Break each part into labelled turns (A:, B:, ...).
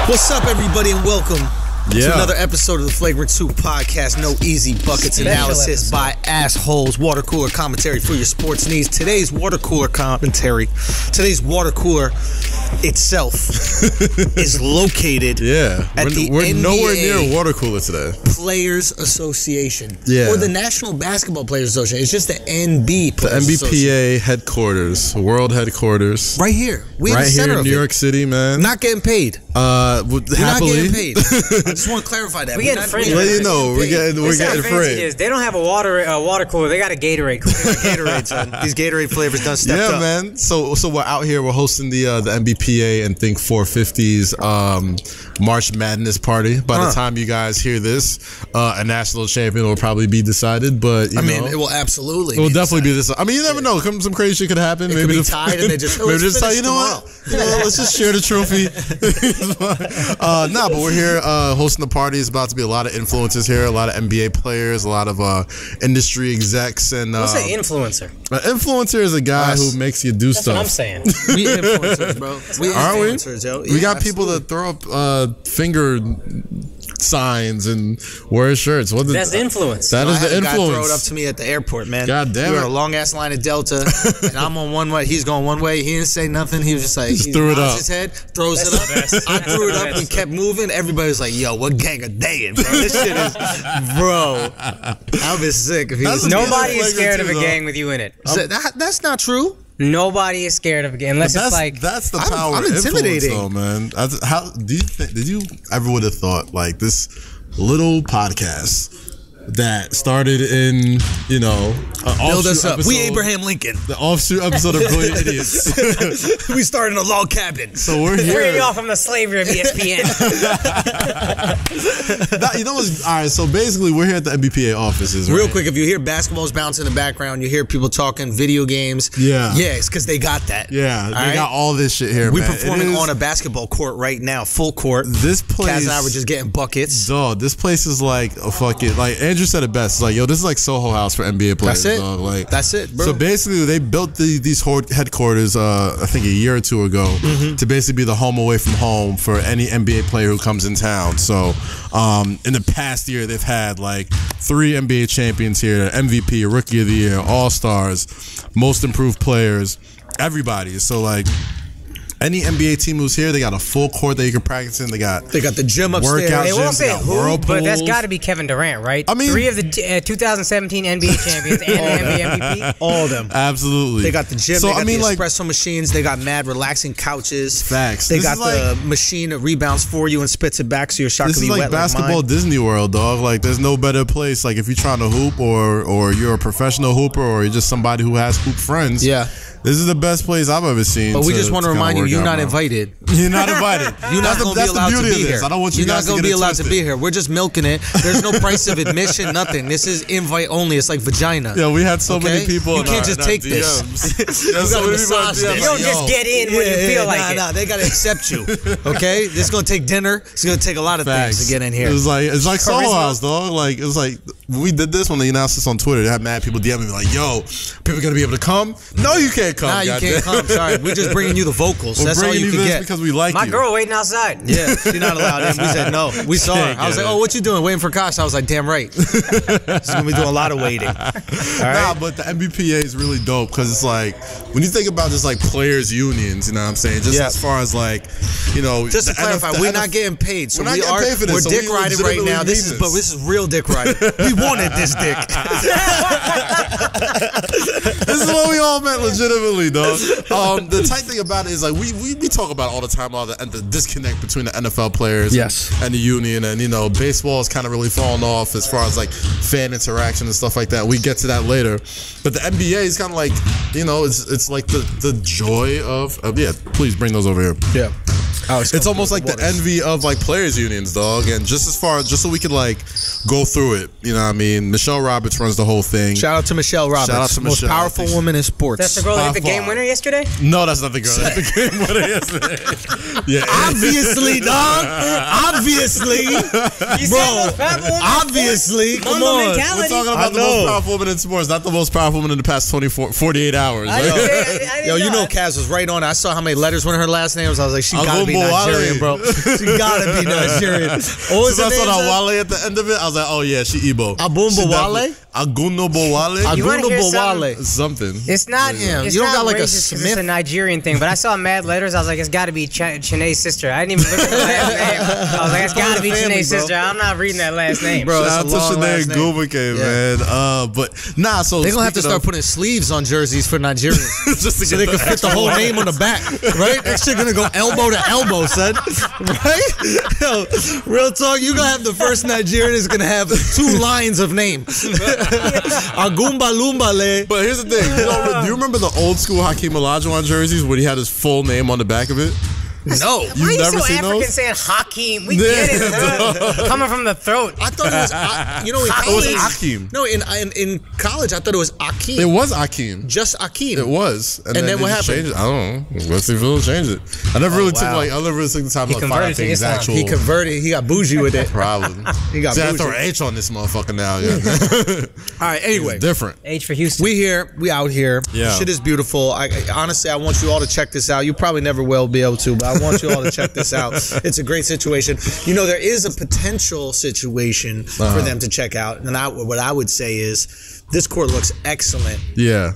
A: What's up, everybody, and welcome to another episode of the Flagrant 2 podcast. No easy buckets analysis by assholes. Water cooler commentary for your sports needs. Today's water cooler commentary, today's water cooler itself is located at the
B: we're
A: NBA
B: nowhere near a water cooler today.
A: Players Association. Or the National Basketball Players Association. It's just the NB Players
B: The NBPA headquarters, world headquarters.
A: Right here. We
B: right
A: in the center
B: here in
A: of
B: New York City, man.
A: Not getting paid.
B: Happily.
A: Not getting paid. I just want to clarify that.
C: We getting free.
B: Well, you know, we're getting free.
C: They don't have a water cooler. They got a Gatorade cooler.
A: Gatorade, son. These Gatorade flavors done stepped up.
B: Yeah, man. So we're out here. We're hosting the NBPA and Think 450's March Madness party. By the time you guys hear this, a national champion will probably be decided. But you know,
A: it will absolutely.
B: It will definitely be this. I mean, you never know. Some crazy shit could happen.
A: Maybe could be tied and they just
B: tell you know what? Let's just share the trophy. But we're here hosting the party. It's about to be a lot of influencers here, a lot of NBA players, a lot of industry execs, and
C: what's an influencer?
B: An influencer is a guy who makes you do stuff.
C: That's what I'm saying.
A: We influencers, bro.
B: Aren't we?
A: Yo.
B: We got people that throw up finger signs and wear shirts.
C: That's the influence.
B: That is the influence.
A: Guy throw it up to me at the airport, man.
B: God damn it.
A: We were a long ass line of Delta, and I'm on one way. He's going one way. He didn't say nothing. He was just like, he
B: threw it up.
A: His head, throws it up. I threw it up and kept moving. Everybody was like, "Yo, what gang are they in, bro? This shit is, bro." I've been sick. If he was
C: nobody is scared of a gang with you in it.
A: That's not true.
C: Nobody is scared of a gang unless it's like
B: that's the power.
A: I'm intimidating,
B: though, man. How do you think? Did you ever would have thought like this little podcast that started in, you know,
A: build us up.
B: Episode,
A: we Abraham Lincoln.
B: The offshoot episode of Brilliant Idiots.
A: We started in a log cabin.
B: So we're here.
C: Free off from the slavery of ESPN.
B: You know what's all right? So basically, we're here at the NBPA offices.
A: Real quick, if you hear basketballs bounce in the background, you hear people talking video games.
B: Yeah,
A: it's because they got that.
B: Yeah, they got all this shit here.
A: We're performing on a basketball court right now, full court.
B: This place,
A: Kaz and I were just getting buckets.
B: Dog, this place is like a fucking like. Andrew said it best. It's like, yo, this is like Soho House for NBA players.
A: That's it.
B: Dog. Like,
A: that's it, bro.
B: So basically, they built these headquarters, I think a year or two ago, to basically be the home away from home for any NBA player who comes in town. So in the past year, they've had like 3 NBA champions here, MVP, Rookie of the Year, All-Stars, Most Improved Players, everybody. So like, any NBA team who's here, they got a full court that you can practice in. They got
A: the gym upstairs.
B: Workout
C: they won't
B: gyms,
C: say who, but that's got to be Kevin Durant, right? I mean, 3 of the 2017 NBA champions and the NBA MVP.
A: All of them.
B: Absolutely.
A: They got the gym. So, they got the espresso machines. They got mad relaxing couches.
B: Facts.
A: They got the machine that rebounds for you and spits it back so your shot can be wet.
B: This is like basketball Disney World, dog. Like, there's no better place. Like, if you're trying to hoop or you're a professional hooper or you're just somebody who has hoop friends.
A: Yeah.
B: This is the best place I've ever seen.
A: But we just want to remind you, you're not invited.
B: You're not invited.
A: You're not going to be allowed to be here.
B: I don't want you
A: You're
B: guys
A: not going to be allowed to be here. We're just milking it. There's no price of admission, nothing. This is invite only. It's like vagina.
B: Yeah, we had so many people.
A: You can't just take this. You got to massage this.
C: You don't just get in when you feel like it.
A: Nah, they got to accept you. Okay? This is going to take dinner. It's going to take a lot of things to get in here.
B: It's like Soho House, dog. Like, it's like, we did this when they announced this on Twitter. They had mad people DMing me like, yo, people going to be able to come? No, you can't come.
A: Nah, you can't come. Sorry, we're just bringing you the vocals. That's all you can get.
B: Because we like
C: My
B: you.
C: girl waiting outside.
A: Yeah, she's not allowed in. We said no. We saw her. I was like, oh, what you doing? Waiting for Akash. I was like, damn right. She's gonna be doing a lot of waiting. All right?
B: Nah, but the NBPA is really dope because it's like when you think about just like players unions, you know what I'm saying? Just as far as like, you know,
A: just to clarify, we're not getting paid. So we're
B: so
A: dick riding right now. This is real dick riding. We wanted this dick.
B: This is what we all meant legitimately, dog. The tight thing about it is like we talk about all the time the disconnect between the NFL players and the union, and you know, baseball is kind of really falling off as far as like fan interaction and stuff like that. We get to that later, but the NBA is kind of like, you know, it's like the joy of please bring those over here.
A: Yeah.
B: It's almost like the envy of like players unions, dog. And just so we could like go through it, you know what I mean? Michelle Roberts runs the whole thing.
A: Shout out to Michelle Roberts.
B: Shout out to
A: most powerful woman in sports.
C: That's the girl that hit the game winner yesterday?
B: No, that's not the girl that hit the game winner yesterday. Yeah.
A: Obviously, dog. Obviously. Bro, obviously.
B: Come on. We're talking about the most powerful woman in sports, not the most powerful woman in the past 48 hours.
A: Yo, you know Kaz was right on it. I saw how many letters were in her last name. I was like, she gotta be Nigerian, bro. She gotta be Nigerian. What was
B: I saw that Wale at the end of it, I was like, oh yeah, she Igbo.
A: Abumba Wale?
B: Aguno Bowale?
C: Aguno
B: Bowale. Something.
C: It's not him.
A: You don't got like a Smith?
C: It's a Nigerian thing, but I saw mad letters. I was like, it's got to be Chanae's sister. I didn't even look at the last name. I was like, it's got to be Chanae's sister. I'm not reading that last name.
B: Bro, shout out to Chanae Gubake, man. But nah, so
A: they're gonna have to start putting sleeves on jerseys for Nigerians, just so they can fit the whole name on the back, right? That shit gonna go elbow to elbow, son. Right? Yo, real talk, you gonna have the first Nigerian is gonna have 2 lines of name. Agumba Lumbale.
B: But here's the thing. Do you remember the old school Hakeem Olajuwon jerseys where he had his full name on the back of it?
A: No.
C: Why are you so African saying Hakeem? We get it. Coming from the throat.
A: I thought it was, in college.
B: It was Akeem.
A: No, in college, I thought it was Akeem.
B: It was Akeem.
A: Just Akeem.
B: It was.
A: And then what happened?
B: Changed it. I don't know. Let's see if it'll change it. I never really took the time to find out things actual.
A: He converted. He got bougie with it.
B: Probably.
A: He got
B: bougie. I
A: bougie.
B: throw an H on this motherfucker now. Yeah.
A: All right, anyway.
B: It's different.
C: H for Houston.
A: We here. We out here.
B: Yeah.
A: Shit is beautiful. Honestly, I want you all to check this out. You probably never will be able to, but I want you all to check this out. It's a great situation. You know, there is a potential situation for them to check out. And what I would say is this court looks excellent.
B: Yeah.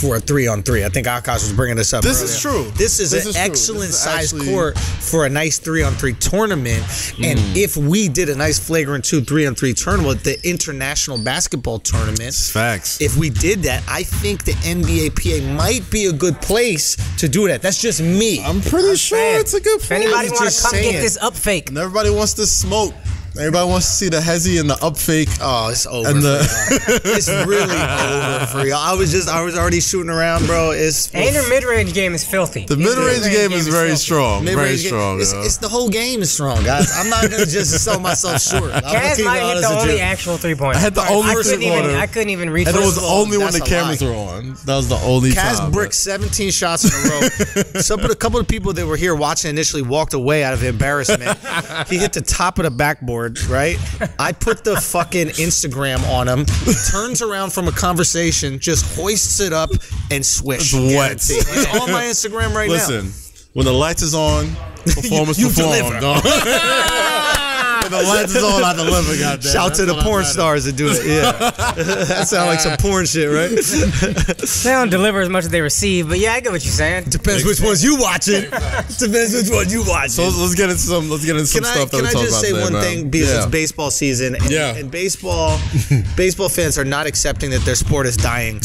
A: For a 3-on-3. I think Akaash was bringing this up earlier.
B: Is true.
A: This is an excellent size court for a nice 3-on-3 tournament. And if we did a nice flagrant 2 3-on-3 tournament, the international basketball tournament,
B: facts.
A: If we did that, I think the NBPA might be a good place to do that. That's just me.
B: I'm pretty sure it's a good place.
C: If anybody want to come get this up fake.
B: And everybody wants to smoke. Everybody wants to see the hezzy and the up fake.
A: Oh, it's over. And it's really over for y'all. I was already shooting around, bro.
C: And their mid-range game is filthy.
B: The mid-range game is very strong. Very strong.
A: It's the whole game is strong, guys. I'm not gonna just sell myself short.
C: Kaz might hit the only actual 3-pointer.
B: I had the only 3-pointer.
C: I couldn't even reach.
B: And it was only when the cameras were on. That was the only time.
A: Kaz bricked 17 shots in a row. A couple of people that were here watching initially walked away out of embarrassment. He hit the top of the backboard. Right? I put the fucking Instagram on him. He turns around from a conversation, just hoists it up, and swish.
B: It's wet.
A: It's on my Instagram right now.
B: Listen, when the lights is on, performance When the lights is on, I deliver, goddamn.
A: Shout to the porn stars that do it. Yeah. That sounds like some porn shit, right?
C: They don't deliver as much as they receive, but yeah, I get what you're saying.
A: Depends which ones you watching. Depends which one you watching.
B: So let's get into some stuff that we talk about.
A: Can I just say one thing? Because it's baseball season, and baseball fans are not accepting that their sport is dying.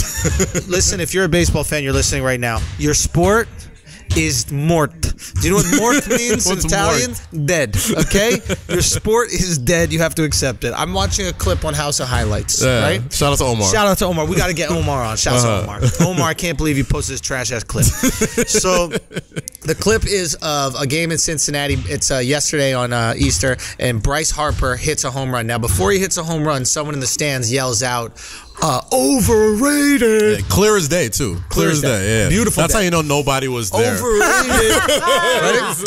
A: Listen, if you're a baseball fan, you're listening right now. Your sport is mort. Do you know what mort means in Italian? Mort? Dead. Okay? Your sport is dead. You have to accept it. I'm watching a clip on House of Highlights. Right?
B: Shout out to Omar.
A: Shout out to Omar. We got to get Omar on. Shout out to Omar. Omar, I can't believe you posted this trash ass clip. So the clip is of a game in Cincinnati. It's yesterday on Easter, and Bryce Harper hits a home run. Now, before he hits a home run, someone in the stands yells out, overrated.
B: Yeah, clear as day, too. Clear as day, yeah.
A: Beautiful.
B: That's how you know nobody was there.
A: Overrated.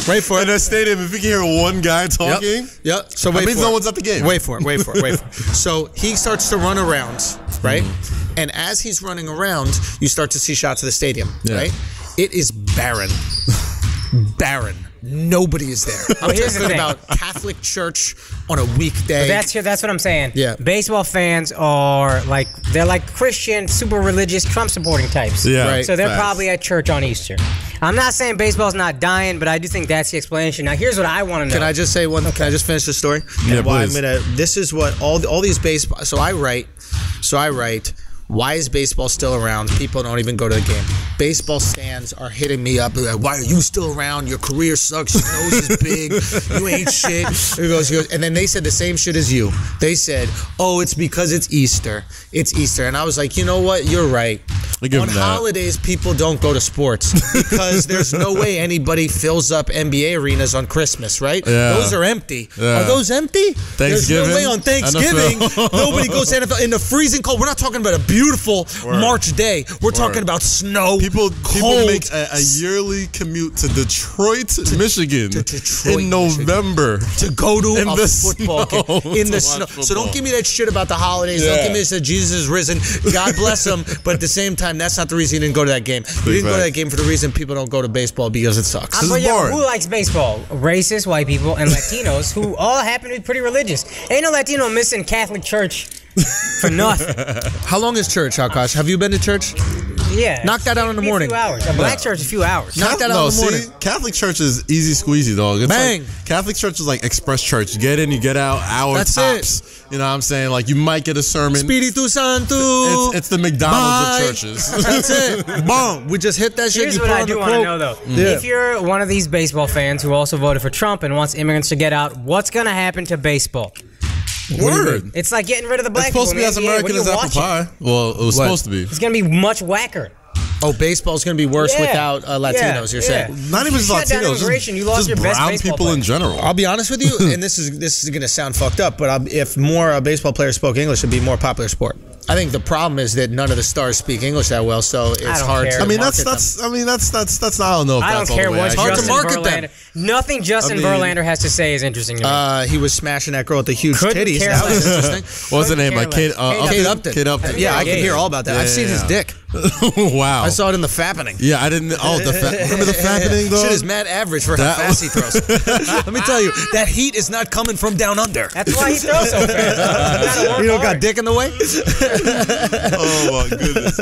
A: Wait for it.
B: In a stadium, if you can hear one guy talking,
A: yep. So
B: that means no one's at the game.
A: Wait for it. So he starts to run around, right? And as he's running around, you start to see shots of the stadium, right? It is barren. Barren. Nobody is there. I'm talking about Catholic church on a weekday.
C: That's what I'm saying.
A: Yeah.
C: Baseball fans are they're like Christian, super religious, Trump supporting types.
B: Yeah. Right.
C: So they're probably at church on Easter. I'm not saying baseball's not dying, but I do think that's the explanation. Now, here's what I want to know.
A: Can I just say one? Can I just finish the story?
B: Yeah, please.
A: This is what all these baseball. So I write. Why is baseball still around? People don't even go to the game. Baseball stands are hitting me up. Like, why are you still around? Your career sucks. Your nose is big. You ain't shit. He goes, and then they said the same shit as you. They said, oh, it's because it's Easter. It's Easter. And I was like, you know what? You're right. On holidays, people don't go to sports because there's no way anybody fills up NBA arenas on Christmas, right?
B: Yeah.
A: Those are empty. Yeah. Are those empty?
B: Thanksgiving?
A: There's no way on Thanksgiving nobody goes to NFL in the freezing cold. We're not talking about a beautiful March day. We're talking about snow.
B: People
A: cold,
B: make a yearly commute to Detroit, Michigan, in November
A: to go to a football game in the snow.
B: Football.
A: So don't give me that shit about the holidays. Don't give me this that Jesus is risen. God bless him. But at the same time, that's not the reason you didn't go to that game. You didn't go to that game for the reason people don't go to baseball because it sucks.
C: But yeah, who likes baseball? Racist white people and Latinos who all happen to be pretty religious. Ain't no Latino missing Catholic church for nothing.
A: How long is church, Akaash? Have you been to church?
C: Yeah.
A: Knock that out in the morning.
C: A few hours. A black church, a few hours.
A: Knock that out in the morning.
B: Catholic church is easy squeezy, dog. It's
A: Bang.
B: Like, Catholic church is like express church. You get in, you get out, hour
A: That's
B: tops.
A: it.
B: You know what I'm saying? Like, you might get a sermon.
A: Spiritu Santo.
B: It's the McDonald's of churches.
A: That's it. Boom. We just hit that shit.
C: Here's what I do want to know, though.
A: Yeah.
C: If you're one of these baseball fans who also voted for Trump and wants immigrants to get out, what's going to happen to baseball?
B: Word.
C: It's like getting rid of the black
B: It's supposed to be
C: people
B: as American as apple pie. Well, it was supposed to be.
C: It's going to be much whacker.
A: Oh, baseball's going to be worse without Latinos, you're saying?
B: Not even just Latinos, just
C: your best
B: brown people in general.
A: I'll be honest with you, and this is going to sound fucked up, but if more baseball players spoke English, it'd be a more popular sport. I think the problem is that none of the stars speak English that well, so it's hard to market them.
B: I don't know if that's all the way.
C: I don't care what
A: hard to market them.
C: Nothing Justin Verlander has to say is interesting to me.
A: He was smashing that girl with the huge titties.
C: Care
A: That was
C: less.
A: interesting.
B: What's her name? Kate Upton.
A: Kate Upton. Yeah, I can hear all about that. I've seen his dick.
B: Wow.
A: I saw it in the fappening.
B: Yeah, I didn't. Remember the fappening, though?
A: Shit is mad average for how fast he throws. Let me tell you, that heat is not coming from down under.
C: That's why he throws so fast.
A: You don't got dick in the way?
B: Oh my goodness.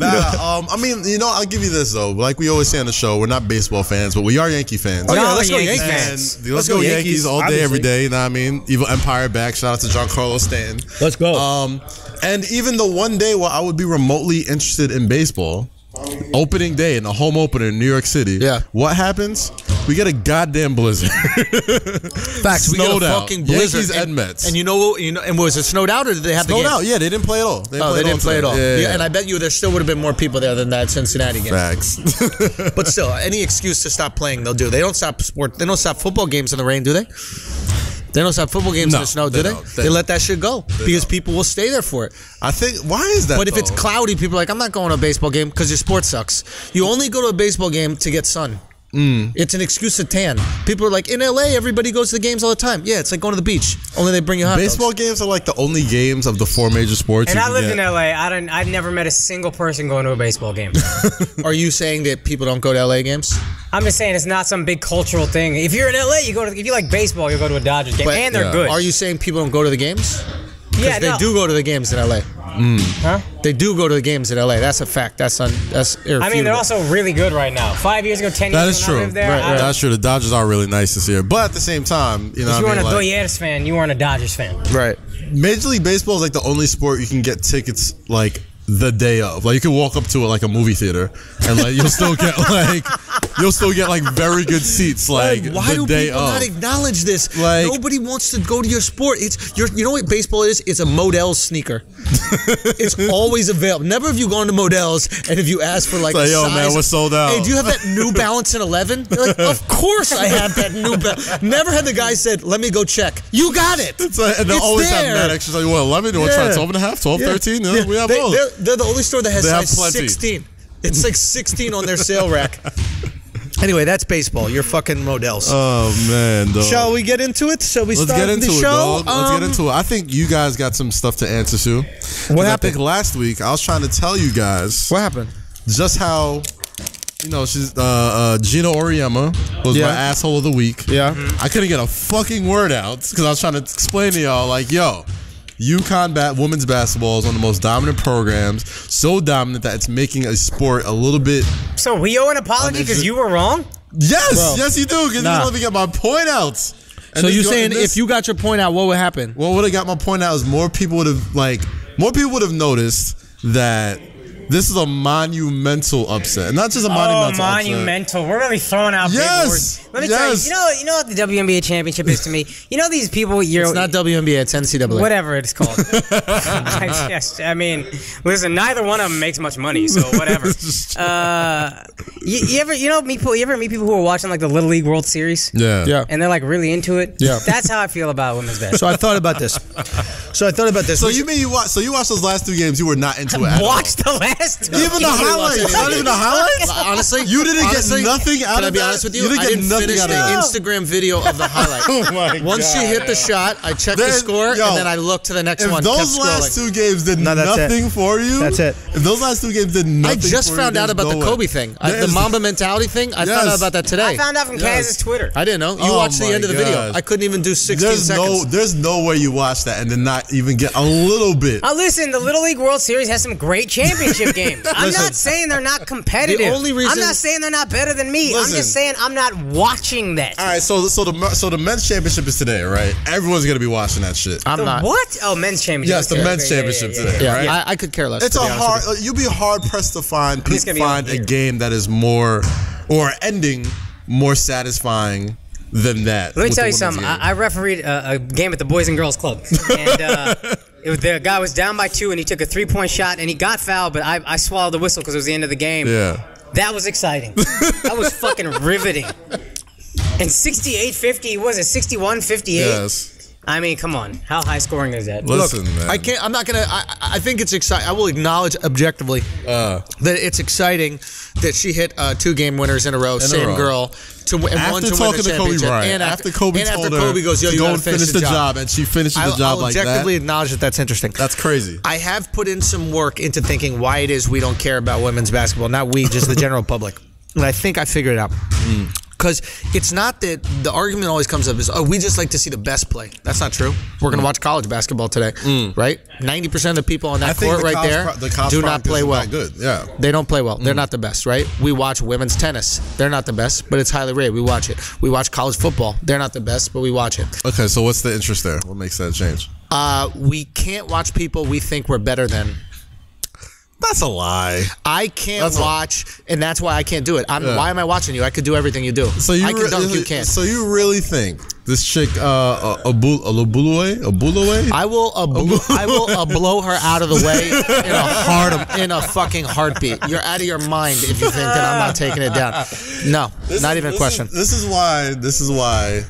B: I mean, I'll give you this though. Like we always say on the show, we're not baseball fans, but we are Yankee fans.
A: Oh yeah, let's go Yankees fans.
B: Let's go Yankees all day, every day. You know what I mean? Evil Empire back. Shout out to Giancarlo Stanton.
A: Let's go.
B: And even the one day where I would be remotely interested in baseball, opening day in the home opener in New York City.
A: Yeah.
B: What happens? We get a goddamn blizzard.
A: Facts. We get a fucking blizzard.
B: Yankees and Mets.
A: And and was it snowed out or did they have the game?
B: Snowed out. Yeah, they didn't play at all.
A: They didn't play at all. Yeah, and I bet you there still would have been more people there than that Cincinnati game.
B: Facts.
A: But still, any excuse to stop playing, they'll do. They don't stop football games in the rain, do they? They don't stop football games in the snow, do they? They let that shit go because people will stay there for it.
B: I think, why is that?
A: But if it's cloudy, people are like, I'm not going to a baseball game because your sport sucks. You only go to a baseball game to get sun. It's an excuse to tan. People are like, in LA, everybody goes to the games all the time. Yeah, it's like going to the beach. Only they bring you hot
B: Baseball
A: dogs.
B: games are like the only games of the four major sports.
C: And I lived in LA. I've never met a single person going to a baseball game.
A: Are you saying that people don't go to LA games?
C: I'm just saying it's not some big cultural thing. If you're in LA, if you like baseball, you'll go to a Dodgers game, and they're good.
A: Are you saying people don't go to the games?
C: Yeah,
A: they do go to the games in LA.
C: Huh?
A: They do go to the games in LA. That's a fact. That's irrefutable.
C: I mean, they're also really good right now. 5 years ago, 10 years ago,
B: that is true.
C: I lived there.
B: Right. That's true. The Dodgers are really nice this year, but at the same time,
C: if you weren't a Dodgers fan, you weren't a Dodgers fan.
A: Right.
B: Major League Baseball is like the only sport you can get tickets like the day of. Like you can walk up to it like a movie theater, and like you'll still get like very good seats like
A: why
B: the
A: do
B: day
A: people
B: of.
A: not acknowledge this?
B: Like,
A: nobody wants to go to your sport. You know what baseball is? It's a Modell's sneaker. It's always available. Never have you gone to Modell's and if you ask for like a
B: yo
A: size,
B: man, we're sold out.
A: Hey, do you have that New Balance in 11? They're like, of course I have that New Balance. Never had the guy said, let me go check. You got it.
B: And they always have mad extras. Like, what, 11? You want to try 12 and a half, 12, 13? Yeah. We have both.
A: They're the only store that has size 16. It's like 16 on their sale rack. Anyway, that's baseball. You're fucking Modell's.
B: Oh, man, dog.
A: Shall we get into it? Shall we
B: Let's
A: start
B: get into
A: the
B: it,
A: show?
B: dog. Let's get into it. I think you guys got some stuff to answer to.
A: What happened?
B: I think last week I was trying to tell you guys.
A: What happened?
B: Just how, she's Gina Auriemma was my asshole of the week.
A: Yeah.
B: I couldn't get a fucking word out because I was trying to explain to y'all, like, yo, UConn women's basketball is one of the most dominant programs. So dominant that it's making a sport a little bit.
C: So we owe an apology because you were wrong?
B: Yes,
A: Bro.
B: yes, you do. Because you don't let me get my point out.
A: So you're saying if you got your point out, what would happen?
B: What would have got my point out is more people would have noticed that This is a monumental upset. Not just a monumental
C: monumental. We're really throwing out big words. Let me tell you, you know what the WNBA championship is to me? You know these people,
A: it's not WNBA, it's NCAA.
C: Whatever it's called. I mean, listen, neither one of them makes much money, so whatever. You ever meet people who are watching like the Little League World Series?
B: Yeah.
C: And they're like really into it?
A: Yeah.
C: That's how I feel about women's basketball.
A: So I thought about this.
B: So you mean you watched those last 2 games, you were not into it at all?
C: Watch the last two.
B: Even the highlights. Not even the highlights?
A: Honestly,
B: you didn't get nothing out of it.
A: Can I be honest with you? I didn't finish the Instagram video of the highlight.
B: Oh my God.
A: Once she hit the shot, I checked the score, and then I looked to the next one.
B: If those last 2 games did nothing for you,
A: that's it.
B: If those last 2 games did nothing for you,
A: I just found out about the Kobe thing. The Mamba mentality thing. I found out about that today.
C: I found out from Kaz's Twitter.
A: I didn't know. You watched the end of the video. I couldn't even do 16 seconds.
B: There's no way you watch that and then not even get a little bit.
C: Listen, the Little League World Series has some great championship games. I'm not saying they're not competitive.
A: The only reason,
C: I'm not saying they're not better than me. I'm just saying I'm not watching that.
B: All right, so the men's championship is today, right? Everyone's gonna be watching that shit.
A: I'm not.
C: What? Oh, men's championship.
B: Yes, the men's championship today.
A: Yeah,
B: right?
A: I could care less.
B: It's you'll be hard pressed to find a game that is more or ending more satisfying than that.
C: Let me tell you something. I refereed a game at the Boys and Girls Club, and the guy was down by 2, and he took a 3-point shot, and he got fouled, but I swallowed the whistle because it was the end of the game.
B: Yeah,
C: that was exciting. That was fucking riveting. And 68-50, was it 61-58?
B: Yes.
C: I mean, come on. How high scoring is that?
B: Listen, man.
A: I'm not gonna. I think it's exciting. I will acknowledge objectively that it's exciting that she hit 2 game winners in a row. Same girl. To win
B: after
A: one to
B: talking
A: win the
B: to Kobe
A: championship.
B: Bryant, after Kobe
A: goes, yo, you
B: go
A: gotta finish the job,
B: and she finishes the job like that.
A: I'll objectively acknowledge that that's interesting.
B: That's crazy.
A: I have put in some work into thinking why it is we don't care about women's basketball. Not we, just the general public. And I think I figured it out. Because it's not that the argument always comes up is, oh, we just like to see the best play. That's not true. We're going to watch college basketball today, right? 90% of the people on that court right there do not play well.
B: Good. Yeah.
A: They don't play well. They're not the best, right? We watch women's tennis. They're not the best, but it's highly rated. We watch it. We watch college football. They're not the best, but we watch it.
B: Okay, so what's the interest there? What makes that change?
A: We can't watch people we think we're better than.
B: That's a lie.
A: I can't watch, and that's why I can't do it. Why am I watching you? I could do everything you do.
B: So I can dunk, you can't. So you really think this chick, Abulaway?
A: I will blow her out of the way in a fucking heartbeat. You're out of your mind if you think that I'm not taking it down. No, not even a question.
B: This is why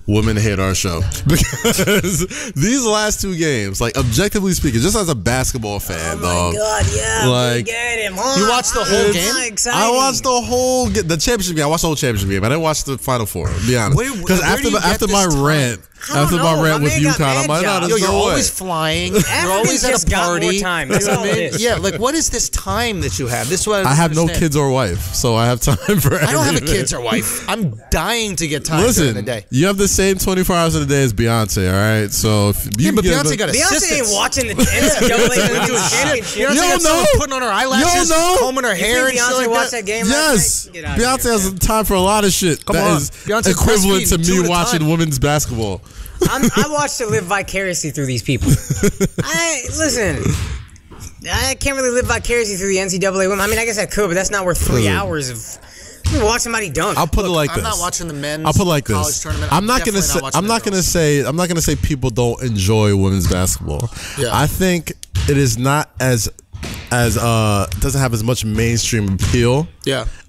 B: women hate our show, because these last 2 games, like objectively speaking, just as a basketball fan,
C: dog. Oh my God, yeah,
B: like
C: get him,
A: you watched the whole game.
B: I watched the whole the championship game. I watched the whole championship game. I didn't watch the Final Four. To be honest, because after my rant. After my rant with UConn, I'm like, no, there's
A: you're
B: no way.
A: always flying. You're always at a party.
C: That's all it is.
A: Yeah, like what is this time that you have? This is what
B: I have no kids or wife, so I have time for everything.
A: I don't have a kids or wife. I'm dying to get time during the day.
B: You have the same 24 hours of the day as Beyonce, all right? So if you
A: but Beyonce got
C: Beyonce ain't watching the NCAA Women's Championship.
A: You don't know. Putting on her eyelashes, combing her hair, and shit like
C: watched that game
B: yes, Beyonce has time for a lot of shit.
A: Come
B: that
A: on.
B: is equivalent to me watching women's basketball.
C: I watched to live vicariously through these people. Listen, I can't really live vicariously through the NCAA women. I mean, I guess I could, but that's not worth 3 hours of watch somebody dunk.
B: I'll put it like this.
A: I'm not watching the men's
B: college tournament. I'm not gonna say people don't enjoy women's basketball. Yeah. I think it is not as doesn't have as much mainstream appeal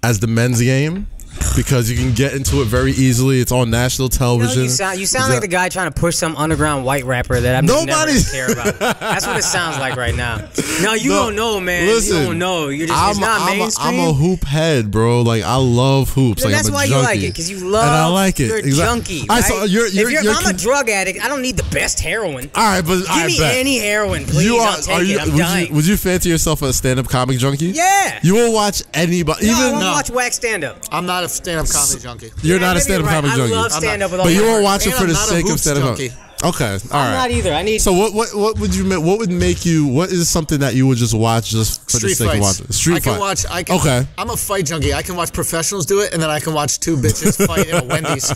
B: as the men's game. Because you can get into it very easily. It's on national television.
C: You sound like the guy trying to push some underground white rapper that I'm never going to care about. That's what it sounds like right now. No, you don't know, man. Listen, you don't know. You're just, it's not mainstream.
B: I'm a hoop head, bro. Like, I love hoops. Like,
C: that's
B: I'm a
C: why
B: junkie.
C: you like it, because you love
B: and I like it.
C: You're a junkie, right? If I'm a drug addict, I don't need the best heroin.
B: All right, but
C: give me any heroin, please. I'll take it. I'm dying.
B: Would you fancy yourself a stand-up comic junkie?
C: Yeah.
B: You will watch anybody.
C: No, I won't watch wax stand-up.
A: I'm not a stand-up comedy junkie.
B: You're not a stand-up comic junkie.
C: I love stand-up with all
B: but you
C: my
B: won't
C: heart.
B: watch it for the sake of stand-up junkie. Okay, all
C: I'm
B: right.
C: not either. I need.
B: So what would you make? What would make you? What is something that you would just watch just for
A: Street
B: the sake
A: fights.
B: of watching? Street fight. Okay.
A: I'm a fight junkie. I can watch professionals do it, and then I can watch two bitches fight in a Wendy's.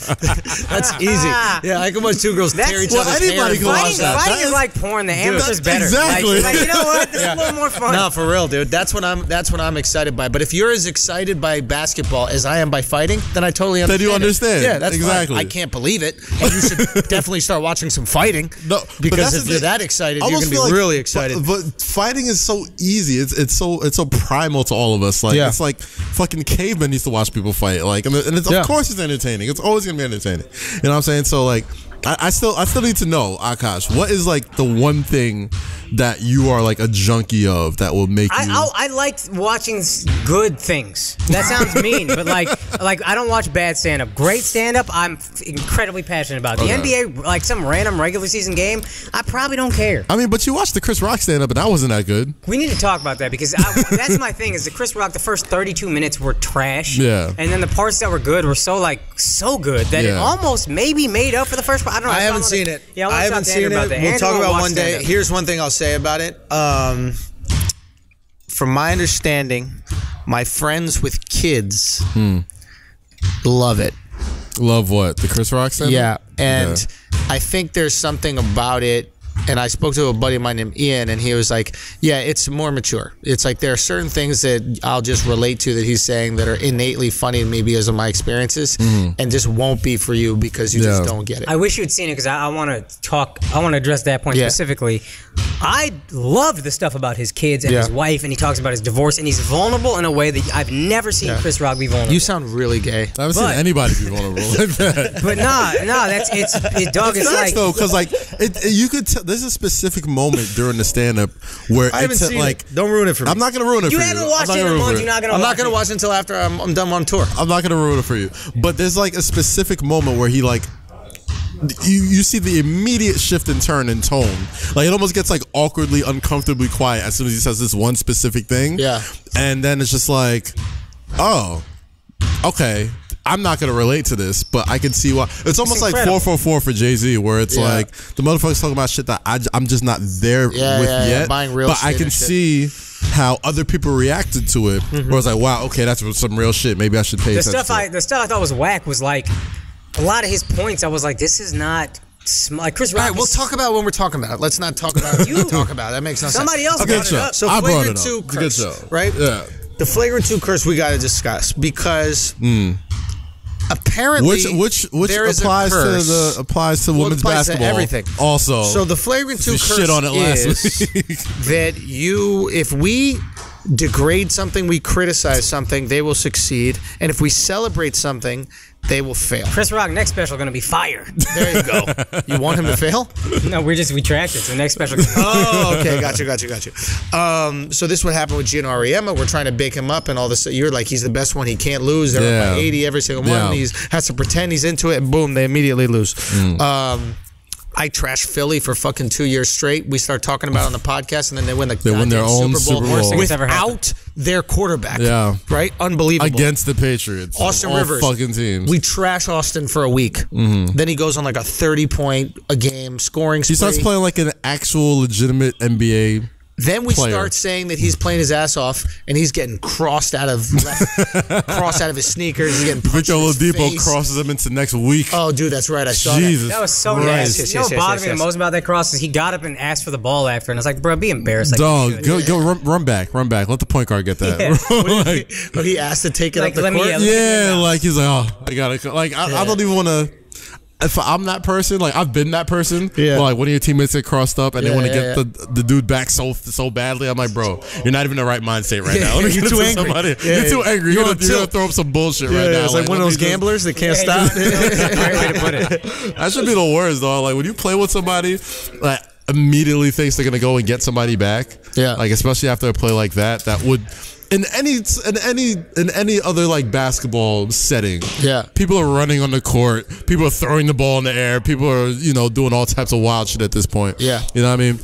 A: That's easy. Yeah, I can watch two girls tear each other's hair.
B: Anybody can watch that.
C: Fighting is like porn. The amateur's better.
B: Exactly.
C: Like, you know what? This is a little more fun.
A: No, for real, dude. That's what I'm excited by. But if you're as excited by basketball as I am by fighting, then I totally understand.
B: Then you understand.
A: Yeah, that's
B: exactly.
A: fine. I can't believe it. And you should definitely start watching some fighting.
B: No,
A: because if you're that excited, you're gonna be really excited.
B: But fighting is so easy. It's so primal to all of us. Like it's like fucking cavemen used to watch people fight. Like and it's, of course it's entertaining. It's always gonna be entertaining. You know what I'm saying? So like I still need to know, Akaash, what is like the one thing that you are like a junkie of that will make you?
C: I like watching good things. That sounds mean, but like I don't watch bad stand-up. Great stand-up, I'm incredibly passionate about. The NBA, like some random regular season game, I probably don't care.
B: I mean, but you watched the Chris Rock stand-up, and that wasn't that good.
C: We need to talk about that because that's my thing. Is the Chris Rock, the first 32 minutes were trash.
B: Yeah.
C: And then the parts that were good were so good that it almost maybe made up for the first part. I don't know.
A: I haven't seen it.
C: Yeah,
A: I haven't seen it. We'll talk about one day. Here's one thing I'll say about it. From my understanding, my friends with kids love it.
B: Love what? The Chris Rock stand-up?
A: Yeah, and I think there's something about it. And I spoke to a buddy of mine named Ian, and he was like, yeah, it's more mature. It's like there are certain things that I'll just relate to that he's saying that are innately funny to me because of my experiences and just won't be for you because you just don't get it.
C: I wish you had seen it because I want to talk. I want to address that point specifically. I loved the stuff about his kids and his wife, and he talks about his divorce, and he's vulnerable in a way that I've never seen Chris Rock be vulnerable.
A: You sound really gay.
B: I haven't seen anybody be vulnerable like that.
C: But Doug, it's like
B: though, because like you could tell. There's a specific moment during the stand-up where
A: I haven't seen it. Don't ruin it for me.
B: I'm not gonna ruin it for you.
C: You haven't watched it in a month. You're not gonna.
A: I'm not gonna watch it until after I'm done on tour.
B: I'm not gonna ruin it for you. But there's like a specific moment where he like. You see the immediate shift in turn in tone. Like it almost gets like awkwardly, uncomfortably quiet as soon as he says this one specific thing.
A: Yeah.
B: And then it's just like, oh, okay. I'm not going to relate to this, but I can see why. It's almost like 444 for Jay-Z, where it's like the motherfuckers talking about shit that I'm just not there with yet.
A: Buying real
B: but
A: shit
B: I can see how other people reacted to it. Where it's like, wow, okay, that's some real shit. Maybe I should pay attention to
C: the stuff I thought was whack was like a lot of his points. I was like, this is not. Like Chris Rock.
A: All right, we'll talk about it when we're talking about it. Let's not talk about it. You talk about it. That makes no sense.
C: Somebody else brought it up.
A: So
B: I brought
A: Flagrant
B: it
A: 2
B: up.
A: curse,
B: Good show.
A: right?
B: Yeah.
A: The Flagrant 2 curse we got to discuss because apparently
B: which
A: there is
B: applies
A: a curse.
B: applies to women's basketball.
A: To everything.
B: Also,
A: so the Flagrant 2 curse
B: shit on it last week.
A: that if we degrade something, we criticize something, they will succeed, and if we celebrate something, they will fail.
C: Chris Rock next special going to be fire.
A: There you go. You want him to fail?
C: No, we tracked it. So next special.
A: Oh, okay, got you. So this would happen with Gino Auriemma. We're trying to bake him up and all this. You're like, he's the best one. He can't lose. They're up by 80 every single one. He has to pretend he's into it, and boom, they immediately lose. I trashed Philly for fucking 2 years straight. We start talking about it on the podcast, and then they win their own Super Bowl without their quarterback. Yeah, right. Unbelievable
B: against the Patriots.
A: Austin
B: all
A: Rivers,
B: fucking teams.
A: We trash Austin for a week. Then he goes on like a 30-point a game scoring spree.
B: He starts playing like an actual legitimate NBA.
A: Then we start saying that he's playing his ass off, and he's getting crossed out of his sneakers. He's getting punched
B: Victor
A: in his
B: Oladipo
A: face.
B: crosses him into next week.
A: Oh, dude, that's right. I saw
B: Jesus
C: that was so nasty. You know what bothered me the most about that cross is he got up and asked for the ball after, and I was like, bro, be embarrassed. Like,
B: dog, go run back. Let the point guard get that.
A: Yeah. He asked to take it up the court.
B: Yeah, like he's like, oh, I gotta. Like I don't even want to. If I'm that person, like I've been that person, like one of your teammates get crossed up and they want to get the dude back so badly, I'm like, bro, you're not even in the right mindset right now.
A: You're too angry.
B: You're too angry. You're gonna throw up some bullshit right now.
A: It's like one of those gamblers that can't stop.
C: Great way to put it.
B: That should be the worst, though. Like when you play with somebody, like immediately thinks they're gonna go and get somebody back. Yeah, like especially after a play like that, that would. In any other like basketball setting, people are running on the court, people are throwing the ball in the air, people are doing all types of wild shit at this point. Yeah, you know what I mean.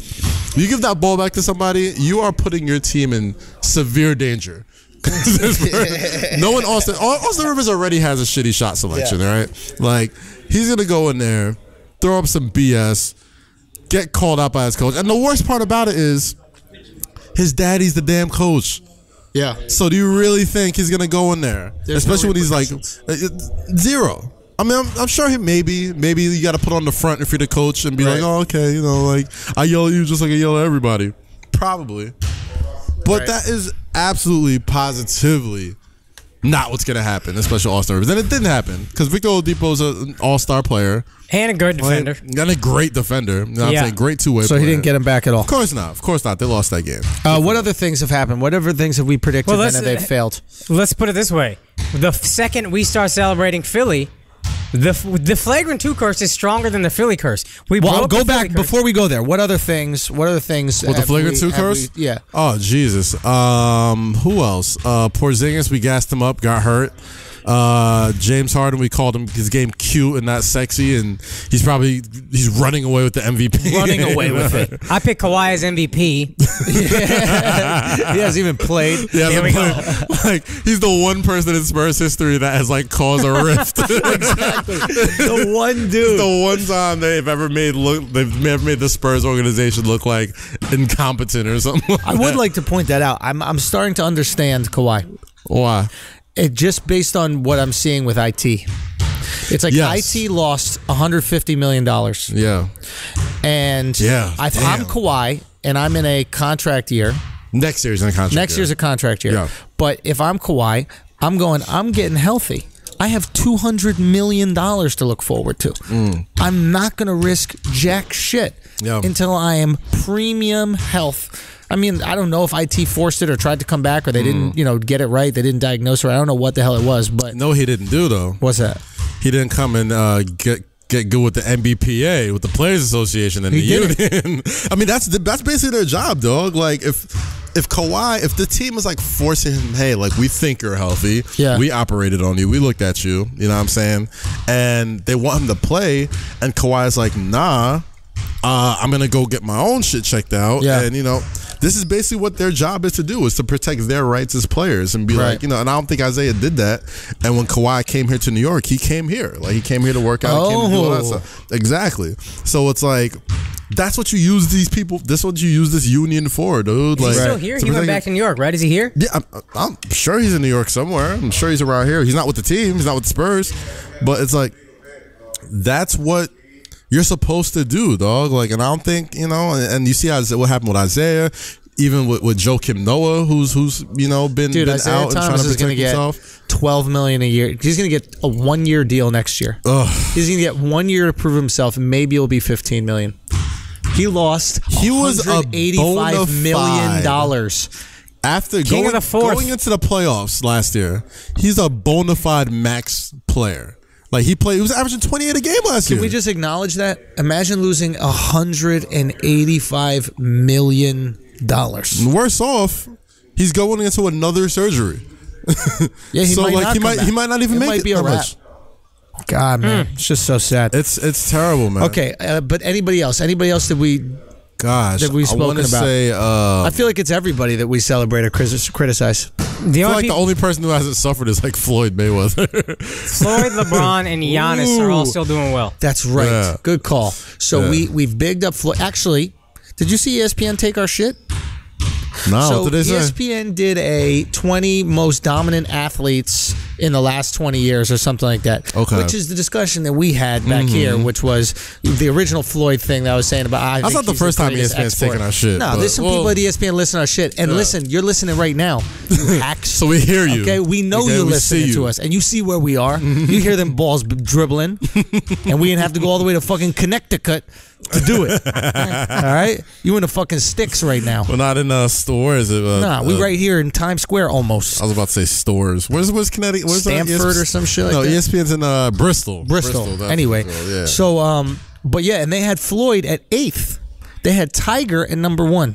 B: You give that ball back to somebody, you are putting your team in severe danger. Austin Rivers already has a shitty shot selection, right? Like he's gonna go in there throw up some BS, get called out by his coach. And the worst part about it is his daddy's the damn coach.
A: Yeah.
B: So do you really think he's going to go in there? Especially when he's like, zero. I mean, I'm sure maybe you got to put on the front if you're the coach and be like, oh, okay, like I yell at you just like I yell at everybody. Probably. But that is absolutely, positively not what's going to happen, especially All-Star Rivers. And it didn't happen because Victor Oladipo is an all-star player.
C: And a good defender.
B: And a great defender. I'm saying great two-way player.
A: So he didn't get him back at all?
B: Of course not. Of course not. They lost that game.
A: What other things have happened? What other things have we predicted and they've failed?
C: Let's put it this way. The second we start celebrating Philly, the Flagrant 2 curse is stronger than the Philly curse.
A: I'll go back before we go there. What other things? What other things?
B: With the Flagrant 2 curse?
A: Yeah.
B: Oh Jesus. Who else? Porzingis. We gassed him up. Got hurt. James Harden, we called him his game cute and not sexy, and he's running away with the MVP.
A: Running away with it.
C: I picked Kawhi as MVP.
A: He hasn't even played.
C: Here we go.
B: Like he's the one person in Spurs history that has like caused a rift.
A: Exactly. The one dude.
B: The one time they've ever made the Spurs organization look like incompetent or something.
A: I would like to point that out. I'm starting to understand Kawhi.
B: Why?
A: It just based on what I'm seeing with IT. It's like IT lost $150 million.
B: Yeah.
A: And I'm Kawhi, and I'm in a contract year.
B: Next year's a contract
A: year's a contract year. Yeah. But if I'm Kawhi, I'm getting healthy. I have $200 million to look forward to. I'm not going to risk jack shit until I am premium health. I mean, I don't know if IT forced it or tried to come back or they didn't, get it right. They didn't diagnose her. I don't know what the hell it was, but
B: no, he didn't do though.
A: What's that?
B: He didn't come and get good with the NBPA, with the Players Association and the union. I mean, that's basically their job, dog. Like if the team is like forcing him, hey, like we think you're healthy, we operated on you, we looked at you, you know what I'm saying, and they want him to play, and Kawhi's like, nah, I'm gonna go get my own shit checked out, and this is basically what their job is to do, is to protect their rights as players and be like, and I don't think Isaiah did that. And when Kawhi came here to New York, he came here. Like, he came here to work out. He came to do all that stuff. Exactly. So it's like, that's what you use these people, this is what you use this union for, dude. Like,
C: he's still here? He went back to New York, right? Is he here?
B: Yeah, I'm sure he's in New York somewhere. I'm sure he's around here. He's not with the team. He's not with the Spurs. But it's like, that's what you're supposed to do, dog. Like, and I don't think, and you see what happened with Isaiah, even with Joakim Noah, who's been out and trying to protect himself.
A: $12 million a year. He's going to get a 1-year deal next year. He's going to get 1 year to prove himself, and maybe it'll be $15 million. He lost $185 million.
B: After going into the playoffs last year, he's a bona fide max player. Like, he was averaging 28 a game last year.
A: Can we just acknowledge that? Imagine losing $185 million.
B: Worse off, he's going into another surgery.
A: He
B: might not even make it.
A: Might be a wrap. God, man, it's just so sad.
B: It's terrible, man.
A: Okay, but anybody else? Anybody else that we've spoken about? I feel like it's everybody that we celebrate or criticize.
B: The only person who hasn't suffered is like Floyd Mayweather.
C: Floyd, LeBron, and Giannis are all still doing well.
A: That's right. Yeah. Good call. So we've bigged up Floyd. Actually, did you see ESPN take our shit?
B: No,
A: so
B: what did they say?
A: ESPN did a 20 most dominant athletes in the last 20 years or something like that.
B: Okay.
A: Which is the discussion that we had back here, which was the original Floyd thing that I was saying about.
B: That's not the first time ESPN's taking our shit.
A: No, there's some people at ESPN listen to our shit. And listen, you're listening right now. You hacks.
B: So we hear you.
A: Okay, we know you're listening to us. And you see where we are. You hear them balls dribbling. And we didn't have to go all the way to fucking Connecticut to do it. All right? You in the fucking sticks right now.
B: We're not in store, is it?
A: We right here in Times Square almost.
B: I was about to say stores. Where's Connecticut? Where's
A: Stanford or some shit like that?
B: No, ESPN's in Bristol.
A: Bristol. Anyway,
B: yeah.
A: So, but yeah, and they had Floyd at 8th. They had Tiger at number 1.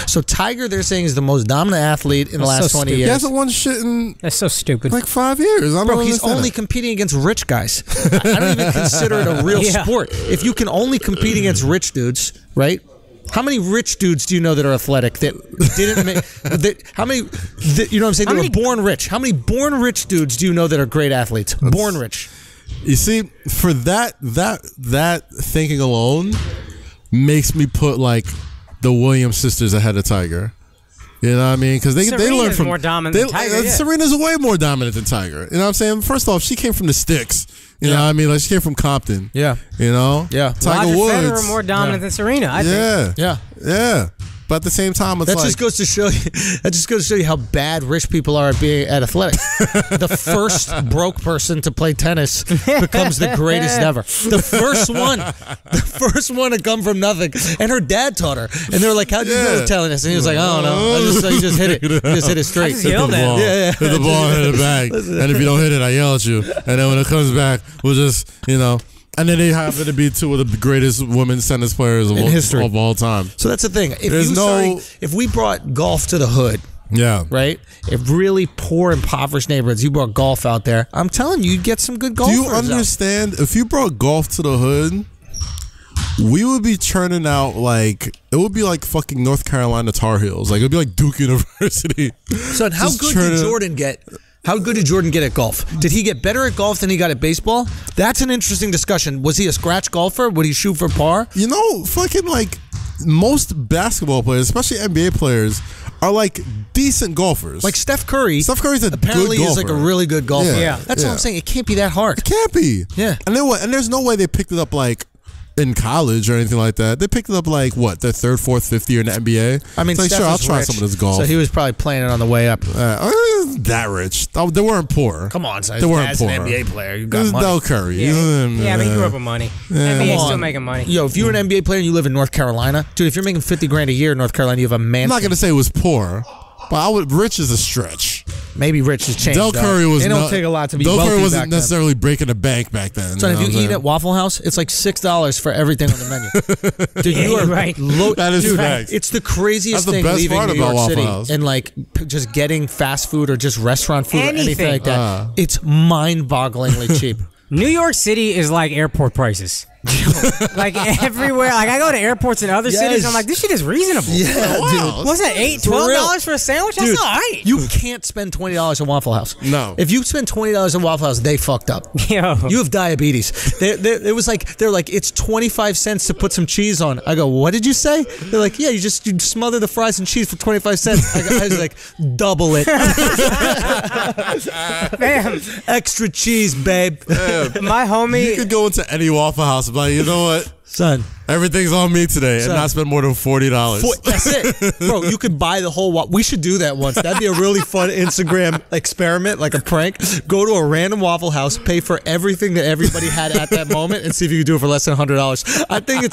A: So Tiger, they're saying, is the most dominant athlete in the last 20 years.
B: He hasn't won shit in
C: that's so stupid.
B: Like 5 years.
A: Bro, he's only competing against rich guys. I don't even consider it a real sport. If you can only compete against rich dudes, right? How many rich dudes do you know that are athletic that didn't make? How many? You know what I'm saying? They were born rich. How many born rich dudes do you know that are great athletes? Born rich.
B: You see, for that thinking alone makes me put like the Williams sisters ahead of Tiger. You know what I mean? Because they learn from
C: more dominant than Tiger.
B: Serena's way more dominant than Tiger. You know what I'm saying? First off, she came from the sticks. You know what I mean? Like she came from Compton.
A: Yeah.
B: You know?
A: Yeah.
B: Tiger
C: Roger
B: Woods.
C: Federer more dominant than Serena, I think.
B: Yeah. But at the same time, it's
A: just goes to show you. That just goes to show you how bad rich people are at being at athletics. The first broke person to play tennis becomes the greatest ever. The first one to come from nothing. And her dad taught her. And they were like, "How'd you know tennis?" And he was like, "I don't know. You just hit it. You just hit it straight.
C: Hit the ball.
B: Hit the ball, hit it back. And if you don't hit it, I yell at you. And then when it comes back, we'll just And then they happen to be two of the greatest women's tennis players of all time.
A: So that's the thing. If we brought golf to the hood, right? If really poor, impoverished neighborhoods, you brought golf out there, I'm telling you, you'd get some good golfers.
B: Do you understand? If you brought golf to the hood, we would be churning out it would be like fucking North Carolina Tar Heels. Like it would be like Duke University.
A: Son, how good did Jordan get? How good did Jordan get at golf? Did he get better at golf than he got at baseball? That's an interesting discussion. Was he a scratch golfer? Would he shoot for par?
B: Fucking most basketball players, especially NBA players, are decent golfers.
A: Like Steph Curry.
B: Steph Curry's
A: apparently
B: good golfer.
A: is a really good golfer.
C: Yeah.
A: That's what I'm saying. It can't be that hard.
B: It can't be.
A: Yeah.
B: And there's no way they picked it up in college or anything like that. They picked it up their third, fourth, fifth year in the NBA.
A: I mean,
B: sure, I'll try some of this golf.
A: So he was probably playing it on the way up.
B: That rich. They weren't poor.
A: Come on, son.
B: They weren't
A: as
B: poor.
A: an NBA player, you
B: It
A: got
B: was
A: money.
B: Del Curry.
C: Yeah, but he grew up with money. NBA's still making money.
A: Yo, if you're an NBA player and you live in North Carolina, dude, if you're making $50,000 a year in North Carolina, you have a mansion.
B: I'm not gonna say it was poor, but rich is a stretch.
A: Maybe rich has changed.
B: Del Curry was.
A: It don't take a lot to be
B: Del
A: wealthy
B: Curry wasn't
A: back
B: necessarily breaking the bank back then.
A: So if you eat at Waffle House, it's like $6 for everything on the menu. Dude, you are
C: right.
B: That is facts.
A: It's the craziest
B: That's the
A: thing
B: best
A: leaving
B: part
A: New
B: about
A: York
B: Waffle
A: City
B: House.
A: and just getting fast food or just restaurant food or anything like that. It's mind-bogglingly cheap.
C: New York City is like airport prices. Everywhere. I go to airports in other cities. I'm like, this shit is reasonable.
A: Yeah, dude.
C: What's that? $12 for a sandwich? That's all right.
A: You can't spend $20 at Waffle House.
B: No.
A: If you spend $20 at Waffle House, they fucked up.
C: Yo.
A: You have diabetes. They're like, it's 25 cents to put some cheese on. I go, what did you say? They're like, yeah, you smother the fries and cheese for 25 cents. I was like, double it.
C: Bam.
A: Extra cheese, babe.
C: My homie.
B: You could go into any Waffle House and be like, you know what?
A: Son.
B: Everything's on me today and not spend more than $40.
A: That's it. Bro, you could buy the whole we should do that once. That'd be a really fun Instagram experiment, like a prank. Go to a random Waffle House, pay for everything that everybody had at that moment, and see if you can do it for less than $100. I think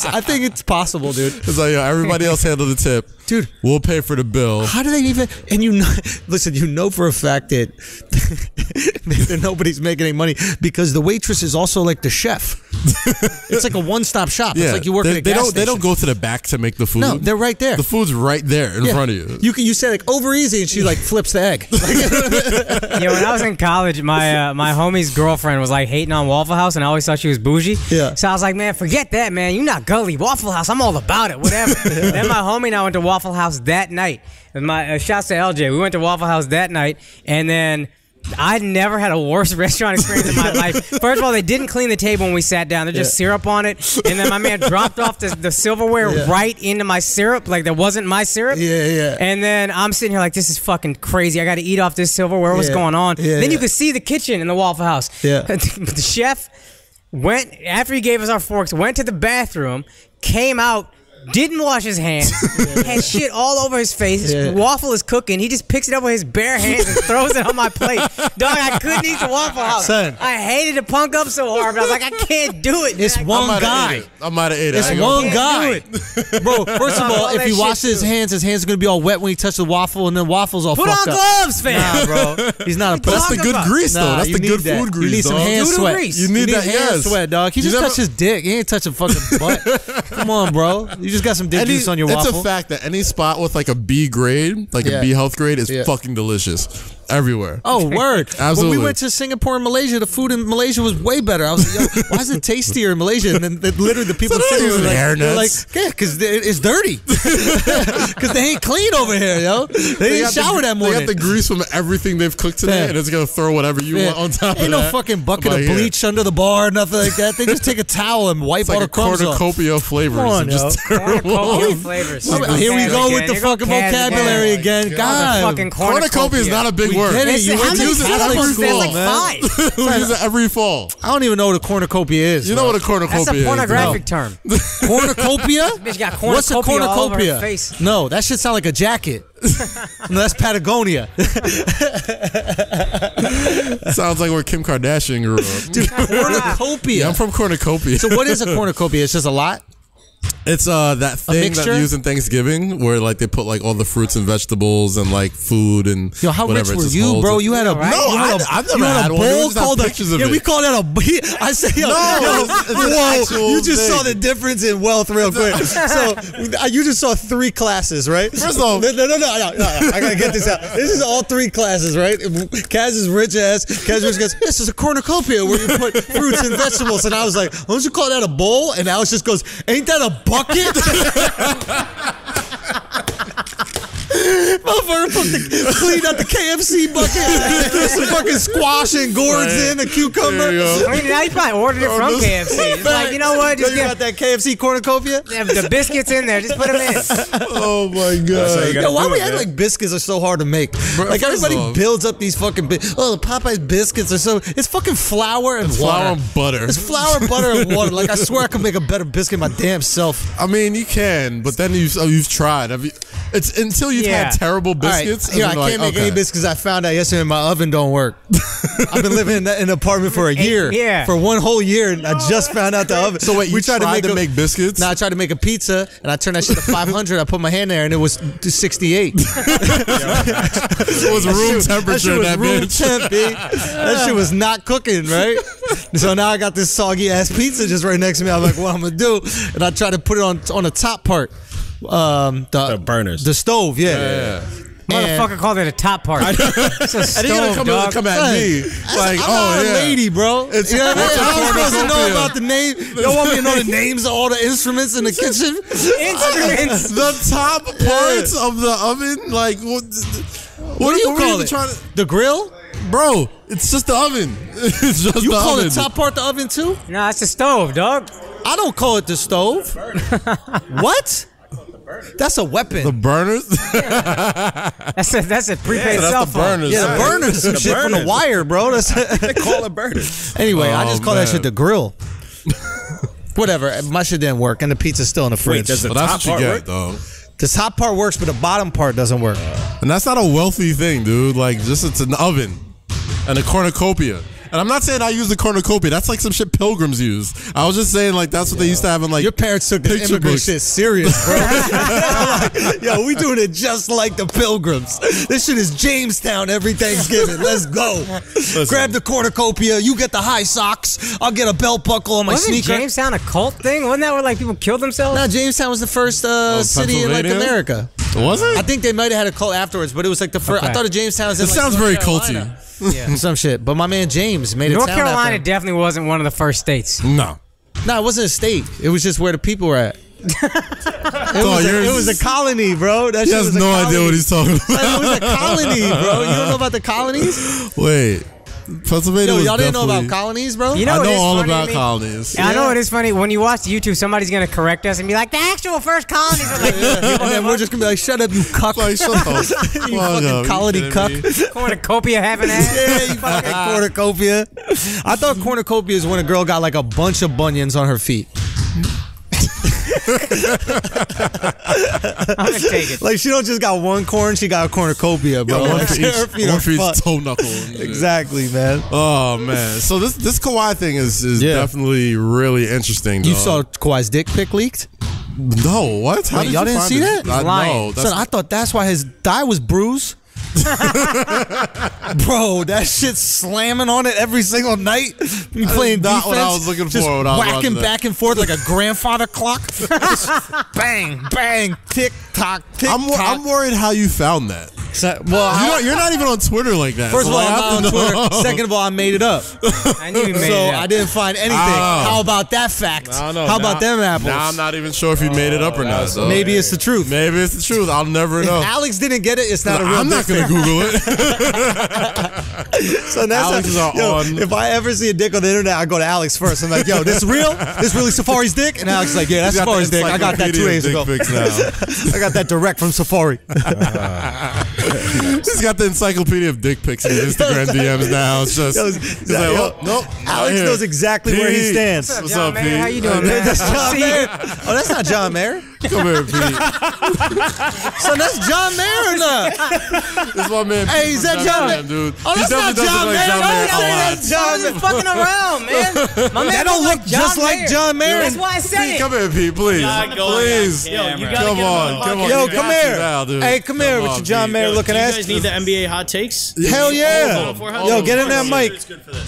A: it's possible, dude.
B: It's like, everybody else handle the tip.
A: Dude.
B: We'll pay for the bill.
A: How do they even, and listen, for a fact that nobody's making any money because the waitress is also like the chef. It's like a one-stop shop.
B: Yeah.
A: It's like you work at a gas station.
B: They don't go to the back to make the food.
A: No, they're right there.
B: The food's right there in front of you.
A: You say over easy, and she flips the egg.
C: Yeah, when I was in college, my homie's girlfriend was hating on Waffle House, and I always thought she was bougie.
A: Yeah.
C: So I was like, man, forget that, man. You're not gully. Waffle House, I'm all about it. Whatever. Then my homie and I went to Waffle House that night. And my shouts to LJ. We went to Waffle House that night, and then I'd never had a worse restaurant experience in my life. First of all, they didn't clean the table when we sat down. There's just syrup on it. And then my man dropped off the silverware right into my syrup. That wasn't my syrup.
A: Yeah.
C: And then I'm sitting here this is fucking crazy. I got to eat off this silverware. What's going on? Then you could see the kitchen in the Waffle House.
A: Yeah.
C: The chef went, after he gave us our forks, went to the bathroom, came out, didn't wash his hands, had shit all over his face. His waffle is cooking. He just picks it up with his bare hands and throws it on my plate. Dog, I couldn't eat the Waffle House.
A: Son.
C: I hated to punk up so hard, but I was like, I can't do it.
A: It's one guy.
B: I might have ate it.
A: It's one guy. Bro, first of all, if he washes his hands are going to be all wet when he touches the waffle, and then waffle's all
C: Put
A: fucked
C: on
A: up.
C: gloves, fam.
A: Nah, bro. He's not a
B: That's the good grease, though. That's
A: you
B: the good
A: need that.
B: food grease.
A: You need some
B: dog.
A: hand
C: Doodle
A: sweat.
C: grease.
B: You need that,
A: hand
B: yes.
A: sweat, dog. He just touched his dick. He ain't touching fucking butt. Come on, bro. You just got some dick juice on your waffle.
B: It's a fact that any spot with a B grade, a B health grade, is fucking delicious. everywhere.
A: Oh, word.
B: Absolutely.
A: When we went to Singapore and Malaysia, the food in Malaysia was way better. I was like, yo, why is it tastier in Malaysia? And then literally the people sitting there were like, yeah, because it's dirty. Because they ain't clean over here, yo. They didn't shower that morning.
B: They got the grease from everything they've cooked today, and it's going to throw whatever you want on top of that.
A: Ain't no fucking bucket of bleach under the bar, nothing like that. They just take a towel and wipe all the crumbs off.
B: Cornucopia flavors.
A: Come on,
B: just
C: Cornucopia flavors.
A: Here we go with the fucking vocabulary again. God.
B: Cornucopia is not a big word.
A: You use it every fall, man.
B: We use it every fall.
A: I don't even know what a cornucopia is.
B: You know what a cornucopia is?
C: That's a pornographic term.
A: Cornucopia?
C: Bitch got cornucopia
A: What's a cornucopia?
C: all over her face.
A: No, that shit sound like a jacket. No, that's Patagonia.
B: Sounds like where Kim Kardashian grew up.
A: Dude, cornucopia.
B: Yeah, I'm from Cornucopia.
A: So what is a cornucopia? It's just a lot?
B: It's that thing that they use in Thanksgiving where like they put like all the fruits and vegetables and like food and
A: yo, how
B: whatever.
A: rich were you, bro? You had a
B: I've never had one.
A: bowl called
B: pictures of it.
A: we call that a. I say, yo, whoa, you just saw the difference in wealth real quick. So you just saw 3 classes, right?
B: First of all,
A: no, I gotta get this out. This is all 3 classes, right? Kaz is rich ass. Kaz rich goes, this is a cornucopia where you put fruits and vegetables, and I was like, don't you call that a bowl? And Alex just goes, ain't that a bucket? Motherfucker cleaned out the KFC bucket, threw some fucking squash and gourds in, a cucumber.
C: I mean, now you probably ordered it from KFC. It's like, you know what? Just
A: got that KFC cornucopia?
C: Have the biscuits in there. Just put them in.
B: Oh my god!
A: Yo, why we act like biscuits are so hard to make?
B: Bro,
A: like everybody builds up these fucking the Popeyes biscuits are so. It's fucking flour and water.
B: Flour and butter.
A: It's flour, butter, and water. Like I swear I could make a better biscuit my damn self.
B: I mean, you can, but then you've tried. It's until you've had terrible biscuits.
A: Right. I can't make any biscuits. I found out yesterday my oven don't work. I've been living in an apartment for a year. For 1 whole year, and I just found out the oven.
B: So wait, we tried to make biscuits?
A: No, I tried to make a pizza, and I turned that shit to 500. I put my hand there, and it was 68.
B: It was room temperature.
A: That room temp, that shit was not cooking, right? So now I got this soggy ass pizza just right next to me. I'm like, what I'm gonna do? And I try to put it on the top part.
D: The burners.
A: The stove, yeah.
C: Motherfucker called it a top part. It's a stove,
B: and you're gonna come at me like,
A: I'm not a lady, bro.
B: It's,
A: you know what I mean? I'm supposed to know
B: cornucopia.
A: about the name. You don't want me to know the names of all the instruments in the kitchen?
C: Instruments.
B: The top parts of the oven, like what
A: do you call it? The grill?
B: Bro, it's just the oven. It's just
A: You
B: the
A: call
B: oven.
A: the top part the oven too?
C: No, it's the stove, dog.
A: I don't call it the stove. What? That's a weapon.
B: The burners?
C: That's a prepaid cell
B: the
C: phone.
B: burners.
A: Yeah, the burners. Some shit from the wire, bro.
D: They call it burners.
A: Anyway, I just call that shit the grill. Whatever. My shit didn't work, and the pizza's still in the fridge.
D: Wait, does the
B: Well, that's
D: top
B: what you
D: part
B: get,
D: work?
B: though.
A: The top part works, but the bottom part doesn't work.
B: And that's not a wealthy thing, dude. Like, just it's an oven and a cornucopia. And I'm not saying I use the cornucopia. That's like some shit pilgrims use. I was just saying, like, that's what they used to have in, like,
A: Your parents took this
B: picture
A: immigrant
B: books.
A: shit serious, bro. Like, yo, we doing it just like the Pilgrims. This shit is Jamestown every Thanksgiving. Let's go. Grab the cornucopia. You get the high socks. I'll get a belt buckle on my
C: Wasn't
A: sneaker.
C: Jamestown a cult thing? Wasn't that where like people killed themselves?
A: No, Jamestown was the first city in like
B: Pennsylvania?
A: America.
B: Was it?
A: I think they might have had a cult afterwards, but it was like the first. I thought of Jamestown as in
B: This
A: like
B: sounds
A: North
B: very
A: Carolina. Yeah, some shit. But my man James made a
C: North
A: town
C: Carolina
A: after.
C: definitely wasn't one of the first states.
B: No.
A: No, it wasn't a state. It was just where the people were at. It was a colony, bro. That
B: He
A: shit
B: has
A: was a
B: no
A: colony.
B: idea what he's talking about.
A: Like, it was a colony, bro. You don't know about the colonies?
B: Wait. Pennsylvania
A: Yo,
B: was
A: y'all didn't know
B: definitely-
A: about colonies, bro?
C: You know
B: I
C: what
B: know
C: is
B: all
C: funny to
B: about
C: me?
B: colonies.
C: And I know it is funny when you watch YouTube. Somebody's gonna correct us and be like, "The actual first colonies." Are like,
A: And then we're just gonna be like, shut up, you cuck.
B: Like, shut up.
A: You
B: Fuck
A: fucking
B: up.
A: colony
B: You kidding me?
A: cuck.
C: cornucopia having ass.
A: Yeah, you fucking cornucopia. I thought cornucopia is when a girl got like a bunch of bunions on her feet.
C: I'm gonna take it.
A: Like she don't just got one corn, she got a cornucopia, bro.
B: One
A: Like,
B: for
A: her feet are
B: one for each
A: fucked.
B: toe knuckle. and shit.
A: Exactly, man.
B: Oh man. So this Kawhi thing is definitely really interesting.
A: You
B: dog.
A: saw Kawhi's dick pic leaked?
B: No, what? How
A: Wait,
B: did
A: y'all
B: you
A: didn't
B: find
A: see
B: it?
A: that?
B: No,
A: Son, I thought that's why his thigh was bruised. Bro, that shit's slamming on it every single night. You playing
B: not
A: defense,
B: what I was looking
A: just
B: for when I was
A: whacking
B: watching that.
A: back and forth like a grandfather clock. Just bang, bang, tick tock, tick tock.
B: I'm worried how you found that. You're not even on Twitter like that.
A: First of all, I'm not on Twitter. Second of all, I made it up.
C: I knew you made
A: So
C: it up.
A: I didn't find anything. How about that fact? How about them apples?
B: Now I'm not even sure if you made it up or not. So.
A: Maybe it's the truth.
B: Maybe it's the truth. I'll never know.
A: If Alex didn't get it, it's not a real
B: I'm not going to Google it.
A: So that's if I ever see a dick on the internet, I go to Alex first. I'm like, yo, this real? This really Safari's dick? And Alex is like, yeah, that's Safari's dick. I got that 2 days ago. I got that direct from Safari.
B: He's got the encyclopedia of dick pics in his Instagram DMs now. It's just nope.
A: Alex knows exactly where he stands.
B: What's up, Pete?
C: How you doing, man?
A: That's John Mayer. Oh, that's not John Mayer.
B: Come here, Pete.
A: So that's John Mayer or not?
B: This is my man.
A: Hey, is that John Mayer,
B: dude?
A: Oh, that's not John Mayer.
C: John is fucking around, man. My man
A: That don't look just like John Mayer.
C: That's why I said it.
B: Come here, Pete, please. Please. Come on.
A: Yo, come here. Hey, come here with your John Mayer looking ass.
E: You guys need the NBA hot takes?
A: Hell yeah. Yo, get in that mic.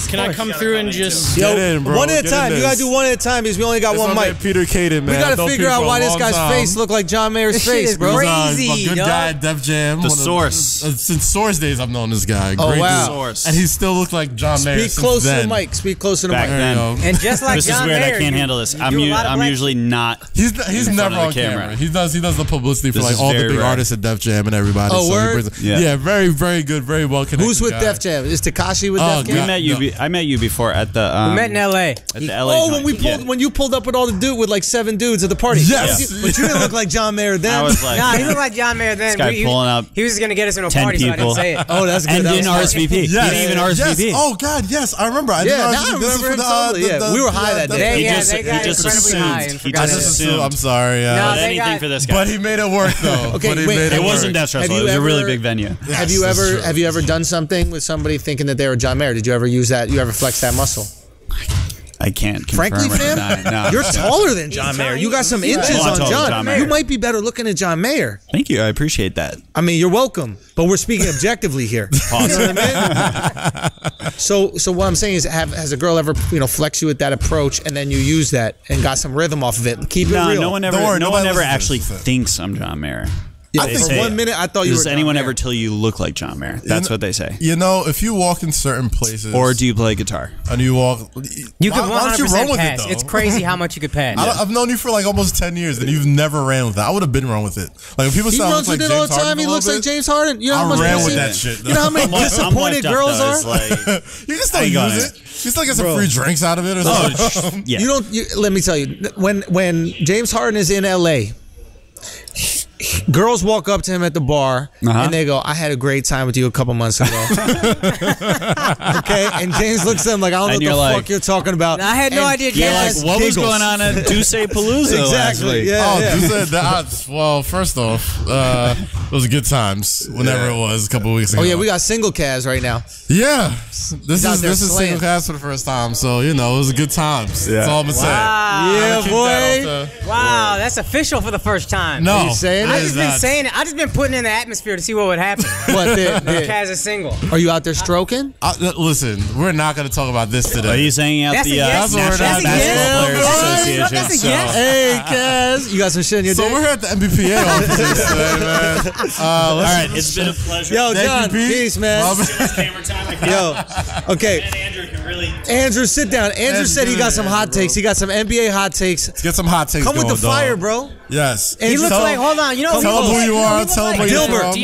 E: Can I come through and just...
B: Get in, bro.
A: One at a time. You gotta do one at a time because we only got one mic.
B: Peter Caden, man.
A: We gotta figure out why this guy's face look like John Mayer's face, bro.
C: Crazy,
B: good guy at Def Jam.
D: The Source.
B: Since Source days, I've known this guy.
A: Oh,
B: Great
A: wow.
D: Source.
B: And he still looked like John Mayer.
A: Speak close to the mic. Speak close to the
D: Back
A: mic.
D: then.
C: And just like
D: This is
C: John
D: weird.
C: Mayer,
D: I can't
C: you-
D: handle this.
C: you
D: I'm
C: do a lot of black
D: usually not.
B: He's
D: in
B: never
D: front of
B: on
D: the
B: camera.
D: camera.
B: He does the publicity for
D: This
B: like
D: is
B: all the
D: very
B: big
D: rare.
B: artists at Def Jam and everybody.
A: Oh,
B: so
A: word?
B: Yeah, very, very good, very well connected.
A: Who's with
B: guy.
A: Def Jam? Is Tekashi with Def
D: We
A: Jam?
D: met you. I met you before at the.
C: We met in L.A.
D: At the LA.
A: Oh,
D: joint.
A: when you pulled up with all the dude with like 7 dudes at the party.
B: Yes.
A: But you didn't look like John Mayer then.
D: I was like,
C: Nah, he looked like John Mayer then.
D: This guy pulling up
C: He was gonna get us in a
D: 10
C: party, so I
D: people.
C: didn't say it.
A: Oh, that's good.
D: and
A: That
D: didn't
A: was smart.
D: RSVP. He didn't even RSVP.
B: Yes. Oh God, yes, I remember. I
A: Yeah,
B: didn't
A: now I
B: RSVP. This is
A: remember
B: for
A: him totally, yeah. We were high that day.
D: He
C: Yeah,
D: just,
C: they got
D: he just
C: incredibly
D: assumed.
C: high and
D: He
C: forgot
D: just
C: it.
D: assumed.
B: I'm sorry.
C: No,
D: But
C: they
D: anything
C: got-
D: for this guy.
B: But he made it work though.
A: Okay,
B: But he
A: wait.
B: made
D: It
B: work.
D: wasn't that stressful.
A: Have
D: It
A: you
D: was a really
A: ever-
D: big venue.
A: Have you
B: that's true.
A: ever done something with somebody thinking that they were John Mayer? Did you ever use that? You ever flex that muscle?
D: I can't confirm
A: Frankly,
D: or
A: fam,
D: deny. No.
A: you're taller than John Mayer. You got some inches
D: I'm
A: on
D: taller than
A: John.
D: John Mayer.
A: You might be better looking than John Mayer.
D: Thank you. I appreciate that.
A: I mean, you're welcome, but we're speaking objectively here. You know what I mean? So what I'm saying is, has a girl ever flex you with that approach, and then you use that and got some rhythm off of it? Keep it
D: No,
A: real.
D: no one ever.
B: Don't worry,
D: no one
B: nobody
D: ever
B: listens
D: actually
B: to this.
D: thinks I'm John Mayer.
A: Yeah,
D: They
A: for
D: say,
A: 1 minute, I thought you were.
D: Does
A: John
D: anyone
A: Mayer.
D: ever tell you look like John Mayer? That's what they say.
B: You know, if you walk in certain places,
D: Or do you play guitter?
B: and you walk,
C: You could
B: why don't you run
C: 100%
B: with
C: pass.
B: it though?
C: It's crazy how much you could pass.
B: I've known you for like almost 10 years, and you've never ran with that. I would have been run with it. Like when people
A: He
B: say I look
A: runs
B: like
A: with it
B: James
A: all the time.
B: Harden
A: He
B: a
A: looks
B: little
A: like
B: bit,
A: James Harden. You know how
B: I
A: much
B: ran
A: pussy-
B: with that shit.
A: You know how many disappointed girls are?
B: You can still
D: I got
B: use
D: it.
B: it. You still get some free drinks out of it or something.
D: Yeah.
A: You don't. Let me tell you. When James Harden is in LA, girls walk up to him at the bar and they go, "I had a great time with you a couple months ago." Okay, and James looks at them like, "I don't know
D: And
A: what the
D: you're
A: fuck you're talking about."
C: I had no
A: And
C: idea
D: You're like,
C: James
D: what was
A: giggles.
D: going on at Duce Palooza last
A: Exactly.
D: week?
A: Yeah.
B: Oh,
A: yeah.
B: you said that. Well, first off, it was good times. Whenever it was, a couple of weeks ago.
A: Oh yeah, we got single Cavs right now.
B: Yeah, this
A: out
B: is
A: there
B: single
A: slaying.
B: cast for the first time, so it was a good times. That's all I'm gonna say.
A: Yeah, boy.
C: Wow, that's official for the first time.
B: No,
A: you saying
C: I
A: it?
C: just been saying it. I just been putting in the atmosphere to see what would happen.
A: What?
C: Kaz is single.
A: Are you out there stroking?
B: Listen, we're not gonna talk about this
D: Are
B: today.
D: you saying out
C: That's
D: the
C: a yes.
D: National
C: That's a
D: Basketball Players
C: yes.
D: Association?
C: That's a
D: so-
C: yes.
A: Hey, Kaz, you got some shit in your
B: So
A: dick?
B: we're here at the NBPA offices today, man.
D: All right, it's been a pleasure.
A: Yo,
B: Thank
A: John,
B: you, Pete.
A: peace, man.
D: Camera time.
A: Yo, okay.
D: Andrew can really.
A: Andrew, sit down. Andrew said he got some hot takes. He got some NBA hot takes.
B: Get some hot takes
A: Come with
B: going,
A: the fire,
B: dog.
A: bro.
B: Yes.
C: He looks
B: Tell
C: like,
B: him-
C: hold on, you know
B: Tell him who you are. Tell him where you're
A: Gilbert.
B: from.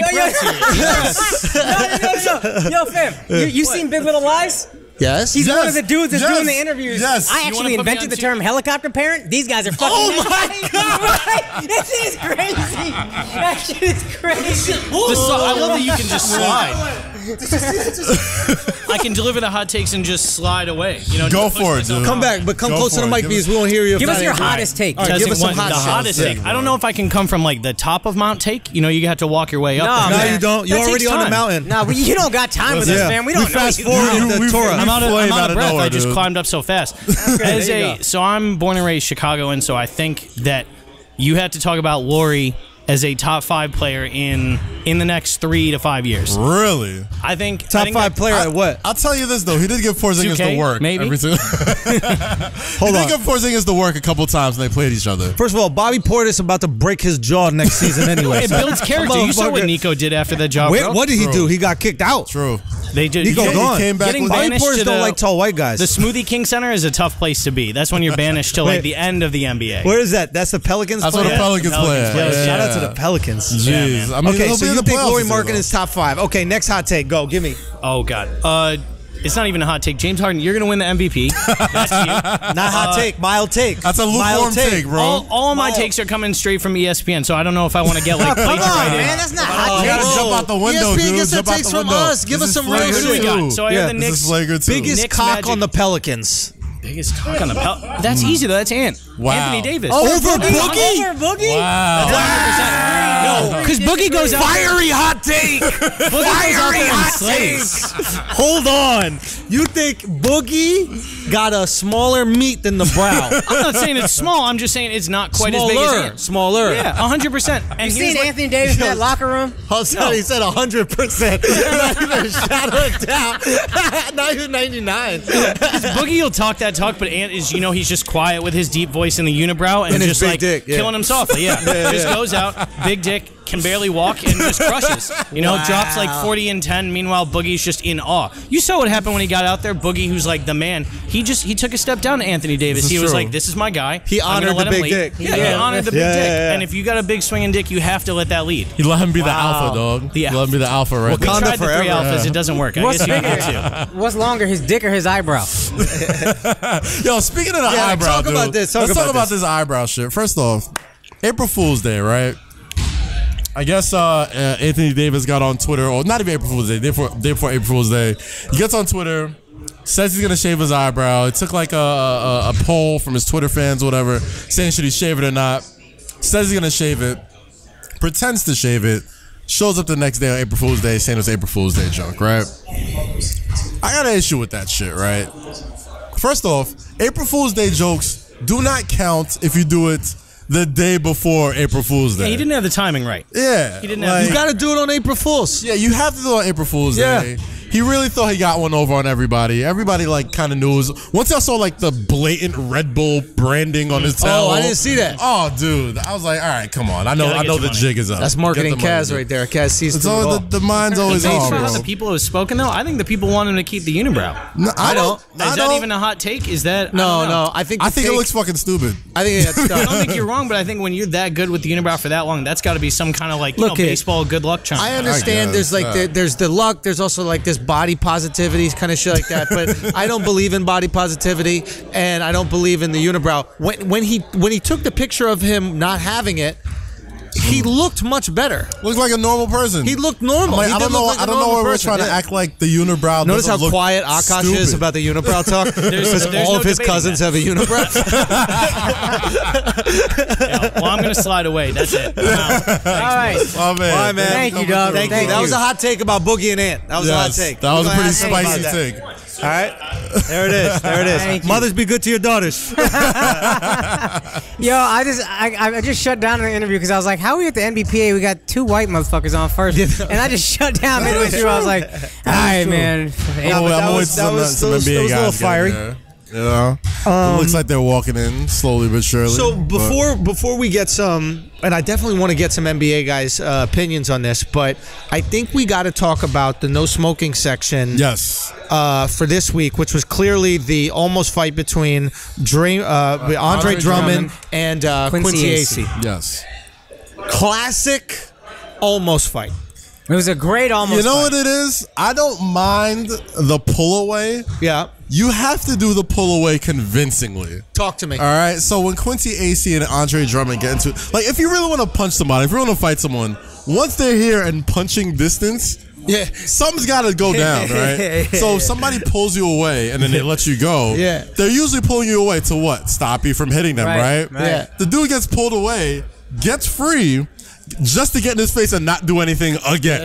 C: Yo, fam, you seen Big Little Lies?
A: Yes.
C: He's
B: Yes,
C: one of the dudes that's
B: yes,
C: doing the interviews.
B: yes.
C: I
B: You
C: actually
E: wanna put me
C: invented
E: on
C: the
E: too?
C: term helicopter parent. These guys are fucking.
A: Oh my
C: God! Right? This is crazy. That shit is crazy.
E: I love that you can just slide. I can deliver the hot takes and just slide away.
B: Go for it, dude.
A: Come back, but come
B: Go
A: close to
B: for
A: the
B: it.
A: mic
B: Give
A: because
B: us-
A: we won't hear you. if
C: Give us
A: not
C: your
A: Andrew.
C: hottest take.
A: All right, give us some hot
E: the
A: shit.
E: hottest take. I don't know if I can come from like the top of Mount Take. You have to walk your way up.
C: No,
E: there.
A: No,
C: man.
A: you don't. You're
E: That
A: already
E: takes
A: on the
E: time.
A: mountain.
C: Nah, you don't got time with us, man. We don't know.
A: fast
C: you.
A: forward the Torah.
E: I'm out of
B: flame out of
E: breath.
B: nowhere,
E: I just
B: dude.
E: climbed up so fast.
C: there you go.
E: So I'm born and raised Chicagoan, so I think that you had to talk about Lori as a top 5 player in the next 3 to 5 years.
B: Really?
E: I think
A: Top 5 player at what?
B: I'll tell you this though, he did give Porzingis
E: 2K,
B: the work.
E: maybe?
B: Hold on. He did give Porzingis the work a couple times when they played each other.
A: First of all, Bobby Portis about to break his jaw next season anyway.
E: It builds character. You saw what Nico did after that job.
A: Wait,
E: bro.
A: what did he do? He got kicked out.
B: True.
E: They did.
A: Nico gone.
B: He came back
E: Getting
B: with
A: Bobby
E: banished
A: Portis
E: to
A: don't like tall white guys.
E: The Smoothie King Center is a tough place to be. That's when you're banished to like the end of the NBA.
A: Where is that? That's the Pelicans.
B: That's
A: play?
B: what the Pelicans play.
E: Pelicans
A: Yo,
E: play.
A: shout out to the Pelicans.
B: Jeez. I mean,
A: Okay,
B: he'll
A: so
B: be in
A: you
B: the
A: think
B: playoffs
A: Lauri
B: this year,
A: Markkanen
B: though.
A: is top 5? Okay, next hot take. Go, give me.
E: Oh God. It's not even a hot take. James Harden, you're gonna win the MVP. That's you.
A: Not hot take, mild take.
B: That's a lukewarm take, bro.
E: All of my takes are coming straight from ESPN, so I don't know if I want to get like
C: Come on,
E: plagiarized.
C: man. That's not
B: You
C: hot
B: gotta
C: takes.
B: jump out the window,
A: ESPN
B: dude.
A: gets
B: Jump
A: some
B: out
A: takes
B: the
A: from
B: window.
A: us. Give us some real
E: Who do we
A: shit.
E: got? So I
A: Yeah.
E: have the
B: This
E: Knicks.
B: is flagrant too.
A: Biggest
E: Knicks
A: cock
E: Magic.
A: on the Pelicans.
E: Biggest talk on the That's easy though. That's Ant.
B: Wow.
E: Anthony Davis.
A: Over
C: Over
A: Boogie?
C: Boogie?
B: Wow.
E: No, because Boogie goes out.
A: Fiery hot take.
E: Boogie goes out there and slays.
A: Hold on. You think Boogie got a smaller meat than the brow?
E: I'm not saying it's small. I'm just saying it's not quite as big as Ant.
A: Smaller.
E: Yeah, 100%. And
C: You
E: here's
C: seen
E: what-
C: Anthony Davis in that locker room?
A: He said 100%. Not even a shadow of doubt. Not even 99.
E: Boogie will talk that talk, but Ant is, he's just quiet with his deep voice in the unibrow and
A: And his
E: just
A: big
E: like
A: dick, yeah.
E: killing him softly. Yeah, just goes out, big dick, can barely walk, and just crushes. Drops like 40 and 10. Meanwhile, Boogie's just in awe. You saw what happened when he got out there. Boogie, who's like the man, he took a step down to Anthony Davis.
B: This is
E: He was
B: true.
E: like, "This is my guy."
A: He
E: I'm gonna
A: honored
E: let
A: the
E: him
A: big
E: lead.
A: dick.
E: Yeah, he
A: Yeah.
E: honored the big
A: Yeah,
E: dick.
A: yeah.
E: And if you got a big swinging dick, you have to let that lead.
B: You let him be the alpha, dog.
E: The
B: You let him be the alpha, right?
E: We
B: there.
E: tried the 3
A: forever.
E: alphas. It doesn't work. I
C: What's
E: guess you
C: bigger?
E: get 2.
C: What's longer, his dick or his eyebrow?
B: Yo, speaking of the
A: Yeah,
B: eyebrow,
A: talk
B: dude,
A: about this.
B: Let's talk about this eyebrow shit. First off, April Fool's Day, right? I guess Anthony Davis got on Twitter, or not even April Fool's Day, day before April Fool's Day. He gets on Twitter, says he's gonna shave his eyebrow. It took like a poll from his Twitter fans, or whatever, saying should he shave it or not. Says he's gonna shave it, pretends to shave it, shows up the next day on April Fool's Day saying it's April Fool's Day junk, right? I got an issue with that shit, right? First off, April Fool's Day jokes do not count if you do it the day before April Fool's Day.
E: Yeah, he didn't have the timing right.
B: Yeah.
E: He didn't have.
A: You got to do it on April Fool's.
B: Yeah, you have to do it on April Fool's
A: Yeah.
B: Day. He really thought he got one over on everybody. Everybody like kind of knew. Once I saw like the blatant Red Bull branding on his towel.
A: Oh, I didn't see that.
B: Oh, dude, I was like, all right, come on. I know
E: Gotta get
B: the
E: your money.
B: jig is up.
A: That's marketing
B: Get the money,
A: Kaz
B: dude.
A: right there. Kaz sees
B: It's
A: through it
B: all
A: all.
B: the mind's always
E: Based
B: on,
E: on
B: bro.
E: how the people have spoken, though, I think the people want him to keep the unibrow.
B: No, I don't.
E: Is that even a hot take? Is that
A: No,
E: I don't know.
A: no. I think
B: it looks fucking stupid.
A: I think that's
E: I
A: dumb.
E: don't think you're wrong, but I think when you're that good with the unibrow for that long, that's got to be some kind of like
A: Look,
E: baseball good luck charm.
A: I understand
B: I
A: there's
B: guess,
A: like there's the luck, there's also like this body positivity kind of shit like that, but I don't believe in body positivity and I don't believe in the unibrow. When he took the picture of him not having it, he looked much better.
B: Looks like a normal person.
A: He looked normal.
B: Like,
A: He
B: I
A: did
B: don't know.
A: look like a
B: I don't know
A: normal
B: why we're
A: person,
B: trying to
A: yeah.
B: act like the unibrow.
A: Notice how
B: doesn't look
A: quiet Akaash is
B: stupid.
A: about the unibrow talk? Because
E: there's
A: all
E: no
A: of his
E: debating
A: cousins
E: that.
A: have a unibrow.
E: Yeah, well, I'm gonna slide away. That's it. I'm out. Thanks,
C: All right.
B: Oh man.
A: All right, man.
C: Thank you, dog.
A: Thank you. That was a hot take about Boogie and Ant. That was a hot
B: Yes,
A: take.
B: that was a
A: We're
B: pretty
A: gonna ask him
B: spicy
A: about that.
B: take.
A: All right. There it is. There it is.
C: Thank you.
A: Mothers, be good to your daughters.
C: Yo, I just shut down the interview because I was like, how are we at the NBPA? We got 2 white motherfuckers on first. And I just shut down midway through. I was like, all right, man.
A: Yeah, but that was-
B: some
A: that was
B: NBA
A: a little
B: guys
A: fiery.
B: getting there, You know, it looks like they're walking in slowly but surely.
A: So
B: but-
A: before we get some, and I definitely want to get some NBA guys' opinions on this, but I think we got to talk about the no smoking section.
B: yes,
A: For this week, which was clearly the almost fight between Andre Drummond and Quincy
C: Acey.
A: Acey.
B: yes.
A: Classic almost fight.
C: It was a great almost
B: You know
C: fight.
B: what it is? I don't mind the pull away.
A: Yeah.
B: You have to do the pull away convincingly.
A: Talk to me.
B: All right. So when Quincy Acey and Andre Drummond get into, like, if you really want to punch somebody, if you want to fight someone, once they're here and punching distance,
A: Yeah.
B: something's got to go down, right? So if somebody pulls you away and then they let you go,
A: Yeah.
B: they're usually pulling you away to what? Stop you from hitting them,
C: Right,
B: right?
C: right.
A: Yeah.
B: The dude gets pulled away, gets free, just to get in his face and not do anything again.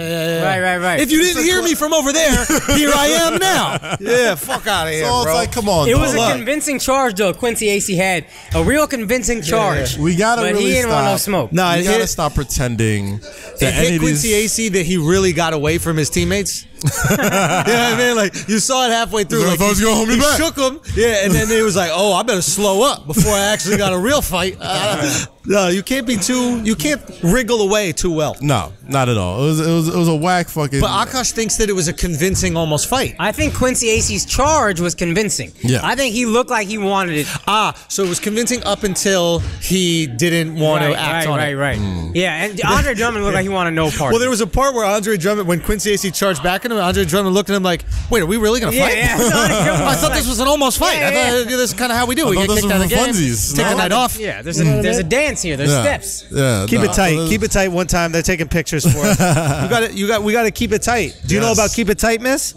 C: Right.
A: If you didn't hear me from over there, here I am now. Yeah, fuck out of here,
B: So it's
A: bro.
B: like, come on,
C: It
B: dog.
C: was a convincing charge, though. Quincy Acey had a real convincing charge.
B: We gotta
C: but
B: really
C: he didn't want no
B: stop.
C: smoke.
A: No,
B: You
A: it
B: gotta
A: hit,
B: stop pretending
A: it
B: that any
A: hit
B: of
A: Quincy
B: these.
A: Acey that he really got away from his teammates. You know what I mean? Like, you saw it halfway through. Like,
B: He's gonna hold me
A: he
B: back.
A: shook him. Yeah, and then he was like, oh, I better slow up before I actually got a real fight. No, you can't wriggle away too well.
B: No, not at all. It was a whack fucking.
A: But Akaash thinks that it was a convincing almost fight.
C: I think Quincy Acey's charge was convincing.
B: Yeah.
C: I think he looked like he wanted it.
A: So it was convincing up until he didn't want to act on it.
C: Right. Yeah, and Andre Drummond looked like he wanted no part.
A: Well, there was a part where Andre Drummond, when Quincy Acey charged back at him, Andre Drummond looked at him like, wait, are we really going to fight?
C: Yeah.
A: I thought this was an almost fight.
C: Yeah,
A: I thought this is kind of how we do. We
B: thought
A: get
B: this
A: kicked out of
B: was
A: the game,
B: funsies.
A: take a
B: No.
A: night off.
C: Yeah, there's a dance here. There's steps.
B: Yeah,
A: Keep it tight. Keep it tight. One time they're taking pictures for us. We got to keep it tight. Do you know
B: Yes.
A: about keep it tight, miss?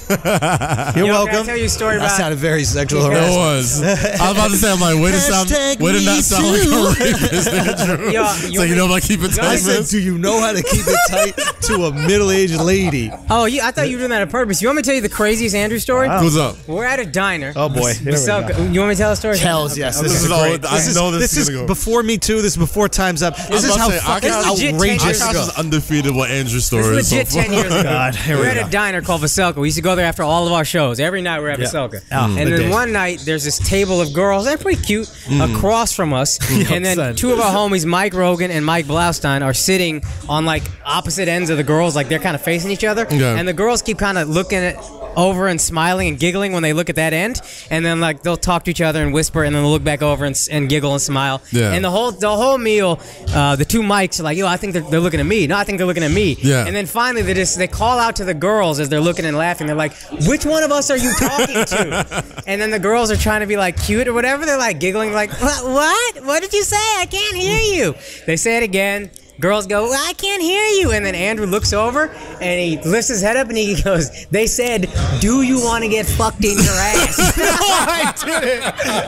A: You're
C: Can
A: welcome.
C: I tell you a story
A: That
C: about?
A: sounded very sexual
B: It
A: harassment.
B: was. I was about to say, I'm like, way to not sound like a rapist, Andrew.
C: Yo,
B: It's like, you know about keep it
A: I
B: tight,
A: said,
B: man?
A: do you know how to keep it tight to a middle-aged lady?
C: Oh, I thought you were doing that on purpose. You want me to tell you the craziest Andrew story?
B: What's up?
C: We're at a diner.
A: Oh, boy. Here we
C: Vaselka, you want me to tell a story?
A: Hells yes. This
B: This
A: is
B: is all-
A: great.
B: I know this is gonna go.
A: before Me Too. This is before Time's Up. This is
B: about
A: how
B: to say,
A: fucking
C: Akash- legit 10
A: outrageous
C: years
A: it
B: Akash
A: goes.
B: is undefeated with Andrew's story.
C: It's legit 10 years ago.
A: God, here we
C: We're at
A: go.
C: a diner called Vaselka. We used to go there after all of our shows. Every night we're at Vaselka. And
A: good
C: then
A: days.
C: one night, there's this table of girls. They're pretty cute across from us. And then
A: son.
C: two of our homies, Mike Rogan and Mike Blaustein, are sitting on like opposite ends of the girls. Like they're kind of facing each other.
B: Yeah.
C: And the girls keep kind of looking over and smiling and giggling when they look at that end. And then like they'll talk to each other and whisper, and then they'll look back over and giggle and smile.
B: Yeah.
C: And the whole meal, the two mics are like, yo, I think they're looking at me. No, I think they're looking at me.
B: Yeah.
C: And then finally they call out to the girls as they're looking and laughing. They're like, which one of us are you talking to? And then the girls are trying to be like cute or whatever. They're like giggling like, what? What did you say? I can't hear you. They say it again. Girls go, well, I can't hear you. And then Andrew looks over and he lifts his head up and he goes, they said, do you want to get fucked in your ass?
A: No, I didn't. No,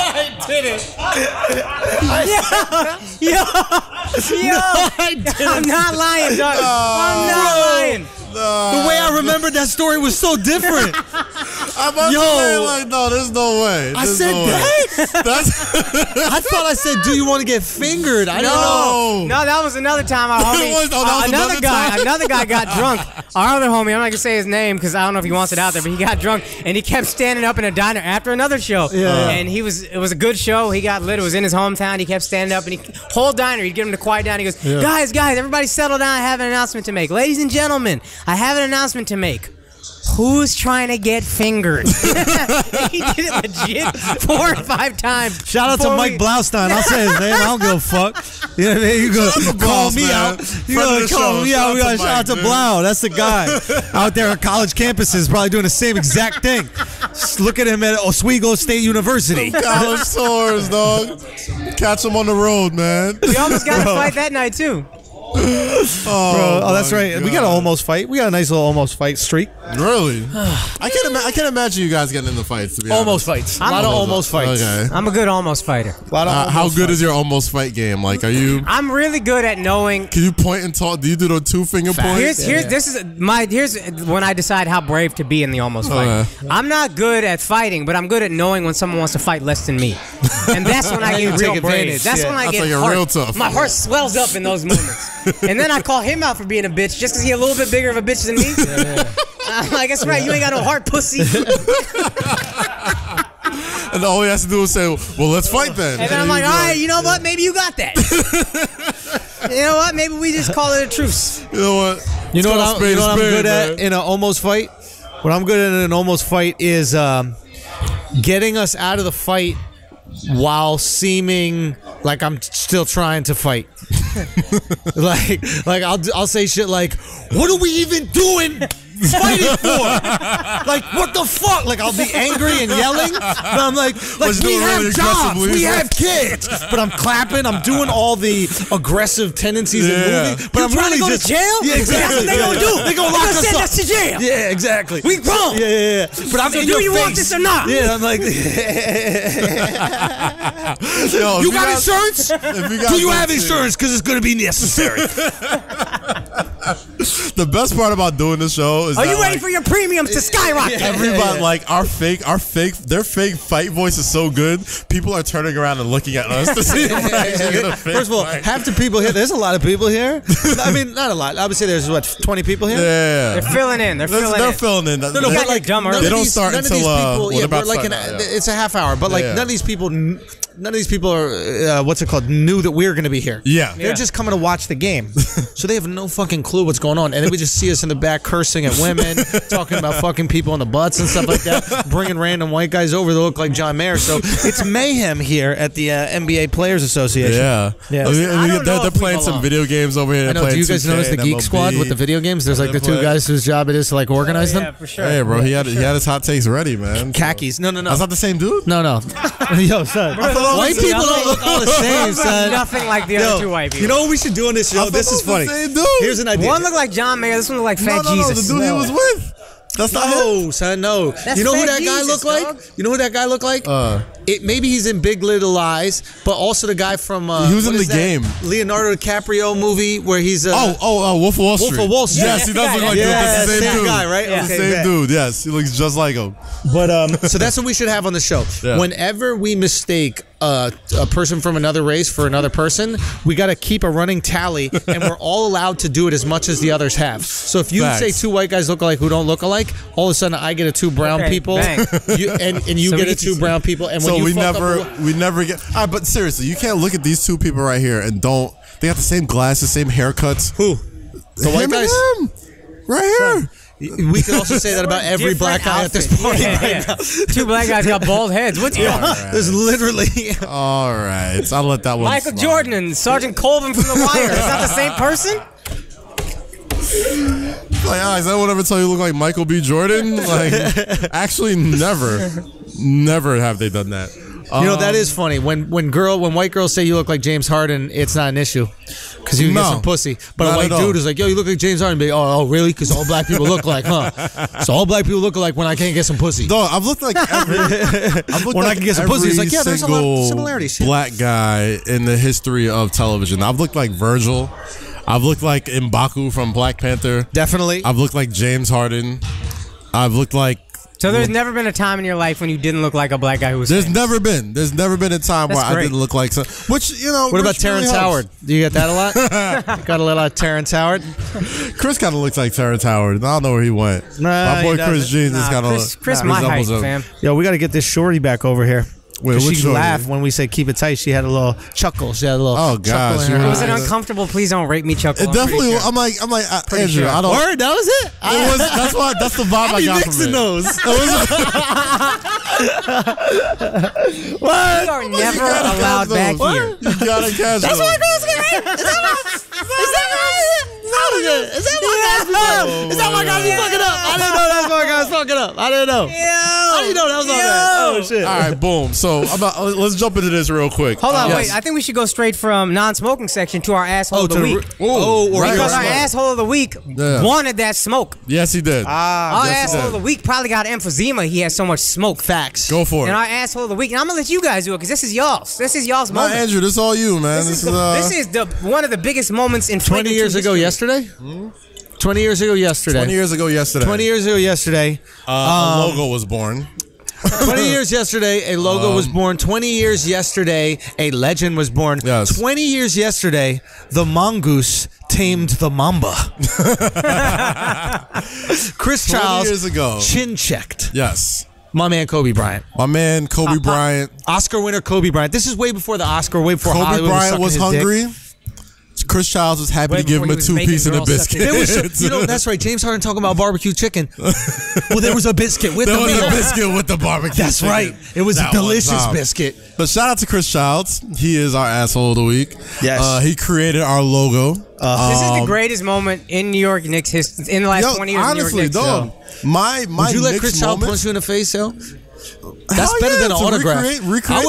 A: I didn't.
C: Yo,
A: I didn't.
C: I'm not lying, dog. I'm not lying.
A: The way I remembered that story was so different.
B: I'm about to say, like, no, there's no way.
A: I
B: There's
A: said
B: no way.
A: that?
B: That's
A: I thought I said, do you want to get fingered? I don't know.
C: No, that was another time our homie,
B: that was another time?
C: another guy got drunk. Our other homie, I'm not gonna say his name because I don't know if he wants it out there, but he got drunk and he kept standing up in a diner after another show.
A: Yeah.
C: And it was a good show. He got lit. It was in his hometown. He kept standing up and whole diner, he'd get him to quiet down. He goes, guys, everybody settle down. I have an announcement to make. Ladies and gentlemen, I have an announcement to make. Who's trying to get fingered? He did it legit 4 or 5 times.
A: Shout out to
C: before
A: Mike
C: we-
A: Blaustein. I'll say his name. I don't give a fuck. You know what I mean? You go call
B: Blouse,
A: me
B: man.
A: out. You
B: Friend
A: go
B: of the
A: call
B: show.
A: me
B: Shout
A: out.
B: out
A: We
B: to
A: got shout out to
B: Mike,
A: Blau. That's the guy out there at college campuses, probably doing the same exact thing. Just look at him at Oswego State University.
B: college tours, dog. Catch them on the road, man.
C: We almost got in a fight that night too.
A: Oh, that's right. We got an almost fight. We got a nice little almost fight streak.
B: Really? I can't imagine you guys getting into fights, to be honest.
A: Almost fights. A lot of almost fights.
B: Okay.
C: I'm a good almost fighter.
A: A lot of
B: How
A: almost
B: good
A: fights.
B: is your almost fight game? Like, are you?
C: I'm really good at knowing.
B: Can you point and talk? Do you do the 2-finger point?
C: Here's when I decide how brave to be in the almost fight.
B: Okay.
C: I'm not good at fighting, but I'm good at knowing when someone wants to fight less than me, and that's when I
A: You
C: get
A: take
C: real brave.
A: advantage,
C: That's
A: yeah.
C: when I
B: That's
C: get
B: like you're
C: heart.
B: real tough.
C: My heart swells up in those moments, and then I call him out for being a bitch just because he's a little bit bigger of a bitch than me. I'm like, that's right. You ain't got no heart, pussy.
B: And all he has to do is say, "Well, let's fight then."
C: And then I'm like, all right, you know what? Maybe you got that. You know what? Maybe we just call it a truce.
B: You know what?
A: You know what I'm good
B: man.
A: at in an almost fight? What I'm good at in an almost fight is getting us out of the fight while seeming like I'm still trying to fight. like I'll say shit like, "What are we even doing fighting for? Like, what the fuck? Like, I'll be angry and yelling, but I'm like we have jobs, we have kids, but I'm clapping, I'm doing all the aggressive tendencies in movies, but I'm really
C: go
A: just
C: to jail.
A: Yeah, exactly.
C: That's what they gonna do.
A: They gonna lock us
C: send
A: up.
C: us to jail.
A: Yeah, exactly.
C: We wrong.
A: Yeah. But I'm
C: So
A: in
C: do
A: your
C: you
A: face.
C: want this or not?
A: Yeah, I'm like,
B: Yo,
A: you got insurance? Do you have
B: insurance?
A: insurance? Because it's gonna be necessary.
B: The best part about doing this show is
C: Are
B: that,
C: you ready for your premiums to skyrocket?
B: everybody like their fake fight voice is so good. People are turning around and looking at us to see if we're actually gonna fake
A: First of all,
B: fight.
A: half the people here, there's a lot of people here. I mean, not a lot. I would say there's, 20 people here?
B: Yeah.
C: They're filling in. They're filling in.
A: No,
C: You
A: but
C: got
A: like,
C: dumb
A: none
C: early.
A: of
B: They don't
A: these-
B: start
A: none of
B: until,
A: these people,
B: we're
A: yeah,
B: about
A: we're like
B: to start now, yeah.
A: it's a half hour, but like
B: Yeah.
A: none of these people are, what's it called, knew that we were going to be here.
B: Yeah.
A: They're just coming to watch the game. So they have no fucking clue what's going on. And then we just see us in the back cursing at women, talking about fucking people in the butts and stuff like that, bringing random white guys over that look like John Mayer. So it's mayhem here at the NBA Players Association.
B: Yeah.
A: Yeah.
B: They're playing some video games over here.
A: I know. Do you guys notice the Geek Squad with the video games? There's like the two guys whose job it is to like organize them.
C: Yeah, for sure.
B: Hey, bro, he had his hot takes ready, man.
A: Khakis. No.
B: That's not the same dude?
A: No. Yo, son. White people don't look all the same, son.
C: Nothing like the other two white people.
A: You know what we should do on this show? This is funny. Here's an idea.
C: One looked like John Mayer. This one looked like Fat Jesus.
B: The dude he was with. That's not him.
A: No, son, no.
C: That's
A: You know who
C: Fat
A: that guy
C: Jesus,
A: looked like?
C: dog.
A: You know who that guy looked like? Maybe he's in Big Little Lies, but also the guy from
B: He was
A: what
B: in
A: is
B: The
A: that
B: Game.
A: Leonardo DiCaprio movie where he's
B: Wolf of Wall Street.
A: Wolf of Wall Street.
B: Yes, he does look like
A: Yeah,
B: the same dude.
A: guy, right?
C: Yeah.
A: Okay,
B: Same
A: bet.
B: dude, yes. He looks just like him.
A: But so that's what we should have on the show.
B: Yeah.
A: Whenever we mistake a person from another race for another person, we got to keep a running tally, and we're all allowed to do it as much as the others have. So if you
B: Facts.
A: say two white guys look alike who don't look alike, all of a sudden I get a two brown
C: Okay,
A: people,
C: bang.
A: and you
C: So
A: get
C: we
A: a
C: can
A: two
C: see.
A: brown people, and when
B: So
A: you
B: we
A: fuck
B: never
A: up,
B: get. But seriously, you can't look at these two people right here and don't. They got the same glasses, same haircuts.
A: who the white
B: Him and
A: guys.
B: him. Right here.
A: We could also say that about every black guy at this point.
C: Yeah. Two black guys got bald heads. What's
A: There's literally.
B: All right, I'll let that one.
C: Michael
B: slide.
C: Jordan and Sergeant Colvin from The Wire. Is that the same person?
B: Like, is that whatever tell you look like Michael B. Jordan? Like, actually, never have they done that.
A: You know, that is funny. When white girls say you look like James Harden, it's not an issue because you get some pussy. But
B: not
A: a white
B: at all.
A: dude is like, yo, you look like James Harden. Be like, oh, really? Because all black people look like, huh? So all black people look alike when I can't get some pussy.
B: Dog, I've looked like every. I've looked
A: When I
B: like
A: can get some pussy, it's
B: every
A: like, yeah, there's a lot of
B: single
A: similarities.
B: Black guy in the history of television. I've looked like Virgil. I've looked like M'Baku from Black Panther.
A: Definitely.
B: I've looked like James Harden. I've looked like.
C: So there's never been a time in your life when you didn't look like a black guy who was
B: There's
C: famous.
B: never been a time where I
C: great.
B: didn't look like some. Which
A: What about Terrence Howard? Do you get that a lot? Got a lot of Terrence Howard.
B: Chris kind of looks like Terrence Howard. I don't know where he went.
A: Nah,
B: My boy
A: he
B: Chris
A: doesn't.
B: Jeans is kind of.
C: Chris my height, fam.
A: Yo, we got to get this shorty back over here.
B: Wait, which
A: she
B: shorty?
A: laughed when we said keep it tight. She had a little chuckle. She had a little
B: Oh,
A: chuckle
B: gosh,
A: in her
B: you're
C: Was it
A: eyes.
C: uncomfortable? Please don't rape me, Chuck.
B: It definitely. I'm like Andrew.
C: sure.
B: I don't.
A: Word, that was it.
B: That's the vibe I got from it.
A: those.
C: You are never allowed back here.
B: You gotta catch those.
A: girls get raped. Is that my guy? You fucking up. I didn't know that's my guy's fucking up. I didn't know. How do you know that was on that? Oh shit.
B: All right, boom. So let's jump into this real quick.
C: Hold on,
B: Yes.
C: wait. I think we should go straight from non-smoking section to our asshole of the week.
B: Right.
C: Because our asshole of the week wanted that smoke.
B: Yes, he did.
C: Our
B: yes, he
C: asshole
B: did.
C: of the week probably got emphysema. He has so much smoke.
A: Facts.
B: Go for
C: And
B: it.
C: our asshole of the week, and I'm gonna let you guys do it because this is y'all's. This is y'all's
B: No,
C: moment.
B: Andrew, this is all you, man.
C: This is one of the biggest moments in
A: 20 years ago yesterday? 20 years ago yesterday.
B: 20 years ago yesterday.
A: 20 years ago yesterday.
B: a logo was born.
A: 20 years yesterday, a logo was born. 20 years yesterday, a legend was born.
B: Yes.
A: 20 years yesterday, the mongoose tamed the mamba. Chris
B: 20
A: Childs
B: years ago.
A: chin checked
B: Yes.
A: my man Kobe Bryant.
B: My man Kobe Bryant.
A: Oscar winner Kobe Bryant. This is way before the Oscar, way before
B: Kobe
A: Hollywood
B: Bryant was
A: sucking his dick.
B: hungry. Chris Childs was happy to give him a 2-piece and a biscuit.
A: There was, that's right. James Harden talking about barbecue chicken. Well, there was a biscuit with the meal.
B: There was a biscuit with the barbecue.
A: That's
B: chicken.
A: right. It was a delicious biscuit.
B: But shout out to Chris Childs. He is our asshole of the week.
A: Yes.
B: He created our logo.
C: This is the greatest moment in New York Knicks history in the last 20 years.
B: Honestly,
C: of New York Knicks.
B: dog. My
A: Would you let
B: Knicks
A: Chris Childs
B: moment-
A: punch you in the face, yo? That's better than an autograph.
B: Recreate
A: I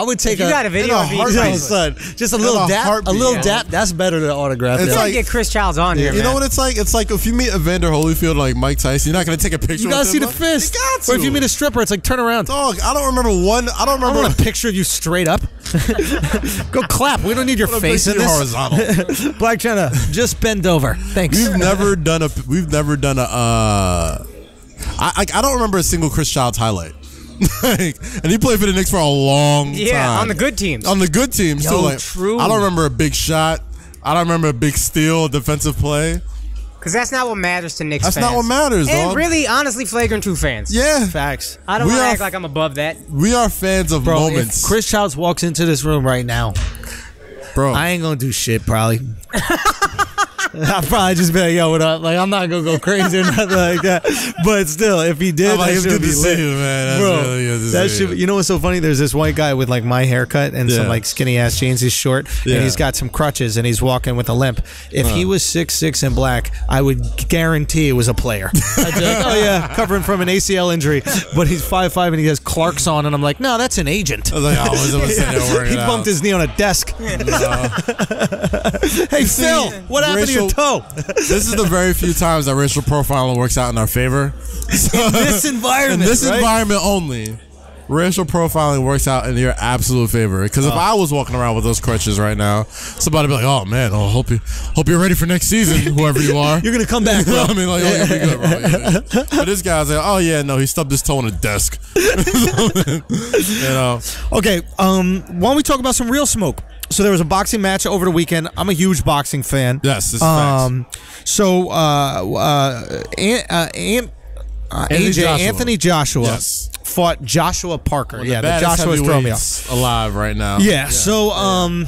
A: would take
C: If you got a video of
A: son, just a little dap. That's better than an autograph.
C: You
B: It's
C: gotta
B: like-
C: get Chris Childs on here,
B: You know
C: man.
B: what it's like? It's like if you meet Evander Holyfield like Mike Tyson, you're not gonna take a picture.
A: You gotta
B: with
A: see
B: him,
A: the fist.
B: You got to.
A: Or if you meet a stripper, it's like turn around.
B: Dog, I don't remember one. I don't
A: I
B: remember.
A: want a picture of you straight up. Go clap. We don't need your face in this.
B: horizontal.
A: Black China, just bend over. Thanks.
B: We've never done a. I don't remember a single Chris Childs highlight. And he played for the Knicks for a long time.
C: Yeah, on the good teams.
B: On the good teams,
A: Yo,
B: too. Like,
A: true.
B: I don't remember a big shot. I don't remember a big steal, a defensive play.
C: Because that's not what matters to Knicks
B: That's
C: fans.
B: not what matters,
C: And
B: dog.
C: really, honestly, Flagrant 2 fans.
B: Yeah.
A: Facts.
C: I don't
B: We
C: want to
B: are-
C: act like I'm above that.
B: We are fans of
A: Bro,
B: moments.
A: if Chris Childs walks into this room right now,
B: Bro.
A: I ain't gonna do shit, probably. I'll probably just be like, yo, what up? Like, I'm not gonna go crazy or nothing like that. But still, if he did,
B: I'm like,
A: that
B: it's
A: shit
B: good
A: would be
B: to see
A: lit.
B: you, man. That's
A: Bro,
B: really good to
A: that
B: see
A: shit,
B: you.
A: you know what's so funny? There's this white guy with like my haircut and some
B: Yeah.
A: like skinny ass jeans. He's short
B: Yeah.
A: and he's got some crutches and he's walking with a limp. If he was 6'6" and black, I would guarantee it was a player. I'd be like, oh yeah, covering from an ACL injury. But he's 5'5" and he has Clarks on, and I'm like, no, that's an agent.
B: I was like, oh, what's up with sitting there working
A: He
B: out?
A: bumped his knee on a desk. Hey Phil, what happened to your
B: racial-
A: toe?
B: This is the very few times that racial profiling works out in our favor.
A: In this environment,
B: In this
A: right?
B: environment only, racial profiling works out in your absolute favor. Because if I was walking around with those crutches right now, somebody would be like, "Oh man, hope you're ready for next season, whoever you are."
A: You're gonna come back, bro.
B: I mean, like, oh, you'll be good, bro. Yeah. But this guy's like, "Oh yeah, no, he stubbed his toe on a desk." You know.
A: Okay, why don't we talk about some real smoke? So there was a boxing match over the weekend. I'm a huge boxing fan.
B: Yes, this is facts.
A: So Anthony Joshua
B: Yes.
A: fought Joshua Parker. Yeah, the
B: baddest
A: Joshua's throwing me off.
B: heavyweights alive right now.
A: Yeah. So and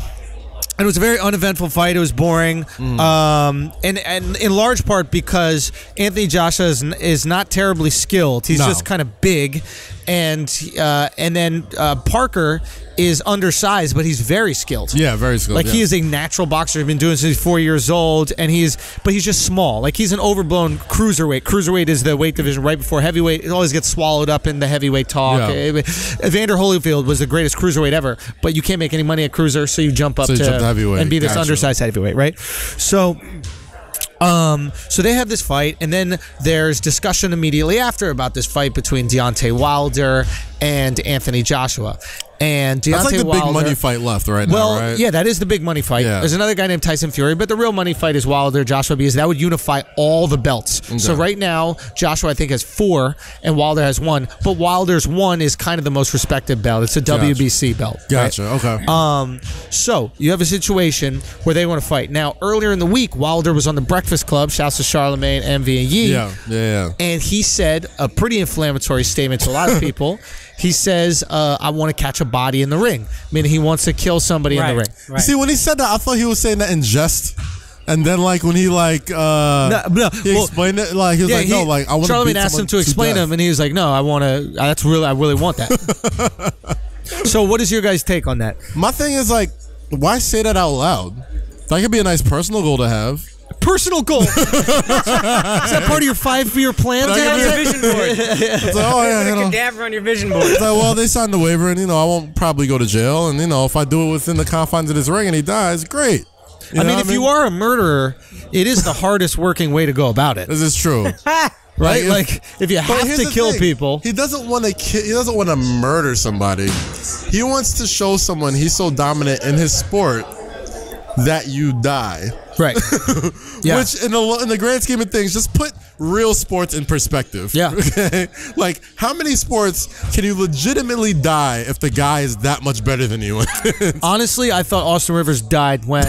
A: it was a very uneventful fight. It was boring, and in large part because Anthony Joshua is not terribly skilled. He's
B: No.
A: just kind of big, and then Parker is undersized, but he's very skilled.
B: Yeah, very skilled.
A: Like
B: yeah.
A: he is a natural boxer. He's been doing it since he's 4 years old, and he's just small. Like he's an overblown cruiserweight. Cruiserweight is the weight division right before heavyweight. It always gets swallowed up in the heavyweight talk.
B: Yeah.
A: Evander Holyfield was the greatest cruiserweight ever, but you can't make any money at cruiser, so you jump up
B: So you
A: to
B: jump to heavyweight.
A: and be this
B: Gotcha.
A: undersized heavyweight, right? So they have this fight, and then there's discussion immediately after about this fight between Deontay Wilder and Anthony Joshua. And Deontay
B: That's like the
A: Wilder,
B: big money fight left right
A: well,
B: now, right?
A: yeah, that is the big money fight.
B: Yeah.
A: There's another guy named Tyson Fury, but the real money fight is Wilder Joshua because that would unify all the belts. So right now, Joshua I think has 4 and Wilder has 1, but Wilder's 1 is kind of the most respected belt. It's a WBC belt.
B: Gotcha.
A: Right?
B: Okay.
A: So you have a situation where they want to fight. Now earlier in the week, Wilder was on the Breakfast Club. Shouts to Charlemagne, Envy, and Yee.
B: Yeah.
A: And he said a pretty inflammatory statement to a lot of people. He says, I want to catch a body in the ring. Meaning he wants to kill somebody in the ring.
C: Right.
B: See, when he said that, I thought he was saying that in jest. And then, like, when he, like, he explained it, like, he was like, no, like, I want to
A: Charlemagne asked him to explain him, and he was like, no, I really want that. So what is your guys' take on that?
B: My thing is, like, why say that out loud? That could be a nice personal goal to have.
A: Personal goal. Is that part of your 5-year plan?
B: That could be
C: Your vision board.
B: It's like, oh, yeah,
C: Put
B: you
C: a
B: know.
C: cadaver on your vision board.
B: It's like, well, they signed the waiver, and, you know, I won't probably go to jail. And, you know, if I do it within the confines of this ring and he dies, great.
A: I mean, if you are a murderer, it is the hardest working way to go about it.
B: This is true.
A: Right?
B: Like,
A: Like, if you
B: But
A: have
B: here's
A: to
B: the
A: kill
B: thing.
A: people.
B: He doesn't want to kill. He doesn't want to murder somebody. He wants to show someone he's so dominant in his sport that you die.
A: Right. Yeah.
B: Which, in the grand scheme of things, just put real sports in perspective.
A: Yeah.
B: Okay? Like, how many sports can you legitimately die if the guy is that much better than you?
A: Honestly, I thought Austin Rivers died when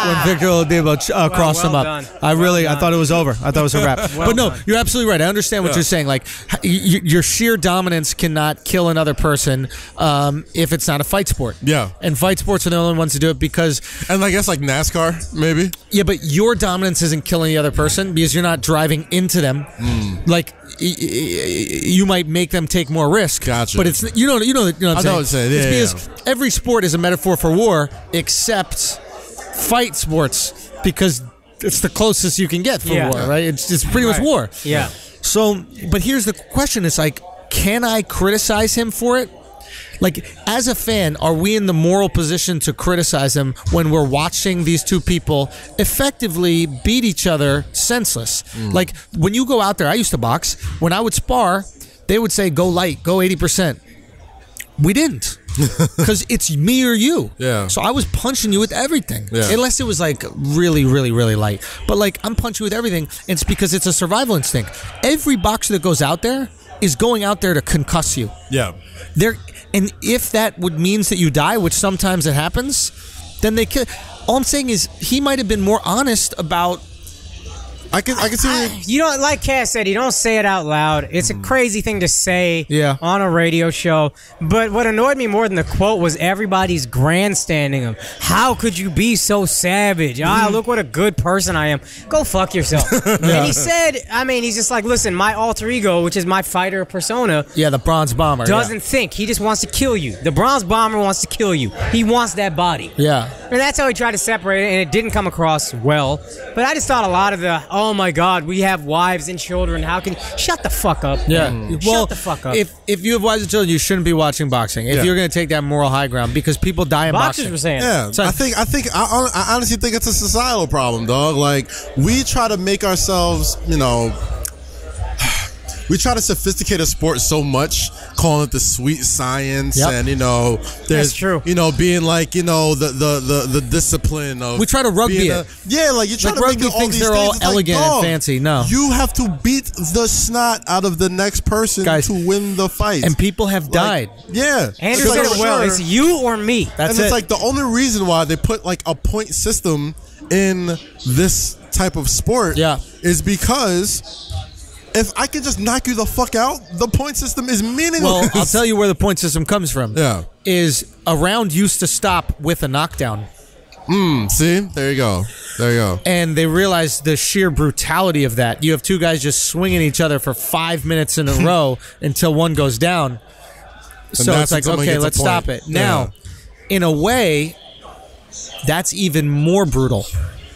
A: when Victor Oladipo crossed him up.
C: done.
A: I thought it was over. I thought it was a wrap. But no,
C: done.
A: you're absolutely right. I understand what you're saying. Like, your sheer dominance cannot kill another person if it's not a fight sport.
B: Yeah.
A: And fight sports are the only ones to do it because...
B: And I guess like NASCAR, maybe?
A: Yeah, but your dominance isn't killing the other person because you're not driving into them. Like, you might make them take more risk.
B: Gotcha.
A: But it's you know what I'm saying.
B: I know what you're saying. Yeah,
A: It's because every sport is a metaphor for war, except fight sports, because it's the closest you can get for war, right? It's pretty much war.
C: Yeah.
A: So, but here's the question: it's like, can I criticize him for it? Like, as a fan, are we in the moral position to criticize him when we're watching these two people effectively beat each other senseless? Like, when you go out there, I used to box. When I would spar, they would say, go light, go 80%. We didn't. Because it's me or you.
B: Yeah.
A: So I was punching you with everything.
B: Yeah.
A: Unless it was like really, really, really light. But like, I'm punching you with everything. And it's because it's a survival instinct. Every boxer that goes out there is going out there to concuss you.
B: Yeah.
A: And if that means that you die, which sometimes it happens, then they kill. All I'm saying is he might have been more honest about.
B: I can see.
C: You don't, like Cass said, you don't say it out loud. It's a crazy thing to say on a radio show. But what annoyed me more than the quote was everybody's grandstanding him. How could you be so savage? Look what a good person I am. Go fuck yourself. And he said, he's just like, listen, my alter ego, which is my fighter persona.
A: Yeah, the Bronze Bomber.
C: Doesn't think. He just wants to kill you. The Bronze Bomber wants to kill you. He wants that body.
A: Yeah.
C: And that's how he tried to separate it, and it didn't come across well. But I just thought a lot of the, oh my God, we have wives and children. How can... Shut the fuck up.
A: Yeah.
C: Shut the fuck up.
A: If you have wives and children, you shouldn't be watching boxing. If you're going to take that moral high ground, because people die in
C: Boxers
A: boxing.
C: were saying.
B: Yeah,
A: So-
B: I honestly think it's a societal problem, dog. Like, we try to make ourselves, we try to sophisticate a sport so much, calling it the sweet science, and there's
C: That's true.
B: Being like the discipline of.
A: We try to rugby it.
B: Like you try
A: Like
B: to make
A: rugby
B: it all
A: thinks
B: these
A: they're
B: things.
A: all
B: It's
A: elegant
B: like,
A: and
B: dog,
A: fancy. No.
B: you have to beat the snot out of the next person
A: Guys,
B: to win the fight.
A: And people have died.
B: Yeah,
C: Andrew said it well. It's you or me.
A: That's
B: and
A: it.
B: it's like the only reason why they put like a point system in this type of sport is because if I can just knock you the fuck out, the point system is meaningless.
A: Well, I'll tell you where the point system comes from.
B: Yeah.
A: Is a round used to stop with a knockdown.
B: See? There you go.
A: And they realized the sheer brutality of that. You have two guys just swinging each other for 5 minutes in a row until one goes down. So it's like, okay, let's stop it. Now, in a way, that's even more brutal.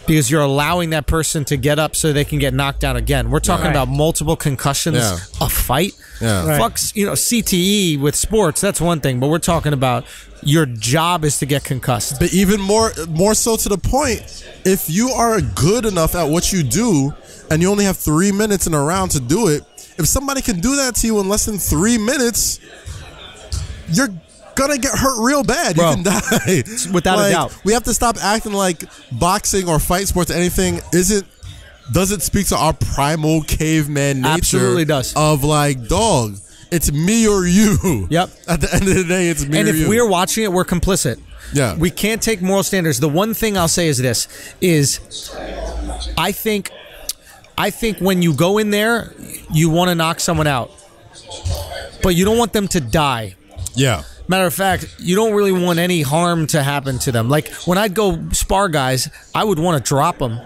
A: Because you're allowing that person to get up so they can get knocked down again. We're talking about multiple concussions a fight. Fucks, CTE with sports, that's one thing. But we're talking about your job is to get concussed.
B: But even more so to the point, if you are good enough at what you do and you only have 3 minutes in a round to do it, if somebody can do that to you in less than 3 minutes, you're gonna get hurt real bad.
A: Bro,
B: you can die
A: without a doubt.
B: We have to stop acting like boxing or fight sports or anything doesn't speak to our primal caveman nature.
A: Absolutely does.
B: Of like, dog, it's me or you.
A: Yep.
B: At the end of the day, it's me or you.
A: And if we're watching it, we're complicit.
B: Yeah.
A: We can't take moral standards. The one thing I'll say is this is I think when you go in there, you want to knock someone out. But you don't want them to die.
B: Yeah.
A: Matter of fact, you don't really want any harm to happen to them. Like, when I'd go spar guys, I would want to drop them.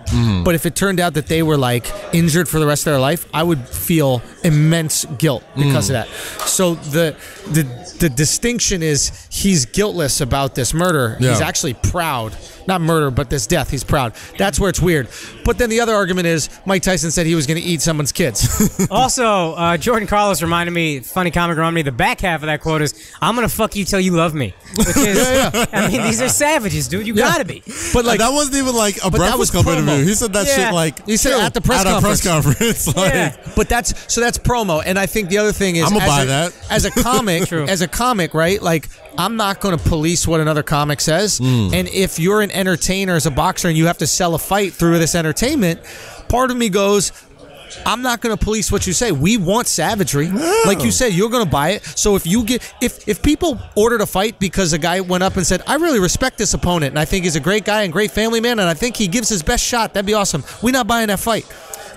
A: But if it turned out that they were, like, injured for the rest of their life, I would feel immense guilt because of that. So the distinction is he's guiltless about this murder.
B: Yeah.
A: He's actually proud. Not murder, but this death. He's proud. That's where it's weird. But then the other argument is Mike Tyson said he was going to eat someone's kids.
C: Also, Jordan Carlos reminded me, funny comic reminded me, the back half of that quote is, I'm going to fuck you till you love me. Which is, I mean, these are savages, dude. You got to be.
A: But like
B: that wasn't even like a
A: that
B: Breakfast
A: was
B: Club
A: promo.
B: interview. He said that shit like
A: he said at the press conference.
B: Like,
A: But that's promo, and I think the other thing is
B: I'ma buy that.
A: as a comic, right? Like, I'm not going to police what another comic says, and if you're an entertainer as a boxer and you have to sell a fight through this entertainment, part of me goes, I'm not going to police what you say. We want savagery. Like you said, you're going to buy it. So if people ordered a fight because a guy went up and said, I really respect this opponent, and I think he's a great guy and great family man, and I think he gives his best shot, that'd be awesome. We're not buying that fight.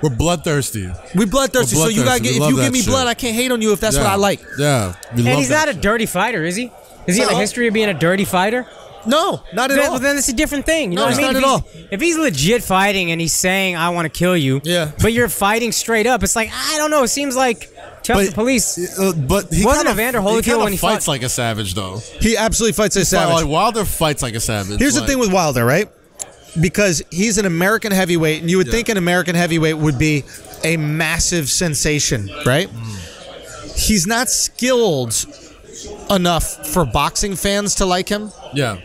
B: We're bloodthirsty.
A: We're bloodthirsty. So you gotta get. If you give me blood, I can't hate on you if that's what I like.
B: Yeah.
C: And he's not a dirty fighter, is he? Does he have a history of being a dirty fighter?
A: No, not at all.
C: Well, then it's a different thing. You know what I mean?
A: Not at all.
C: If he's legit fighting and he's saying, I want to kill you, but you're fighting straight up, it's like, I don't know. It seems like tell the police.
B: But he
C: wasn't Evander Holyfield when he
B: fights
C: fought?
B: like a savage, though.
A: He absolutely fights like a savage.
B: Like Wilder fights like a savage.
A: Here's the thing with Wilder, right? Because he's an American heavyweight, and you would think an American heavyweight would be a massive sensation, right? He's not skilled enough for boxing fans to like him.
B: Yeah.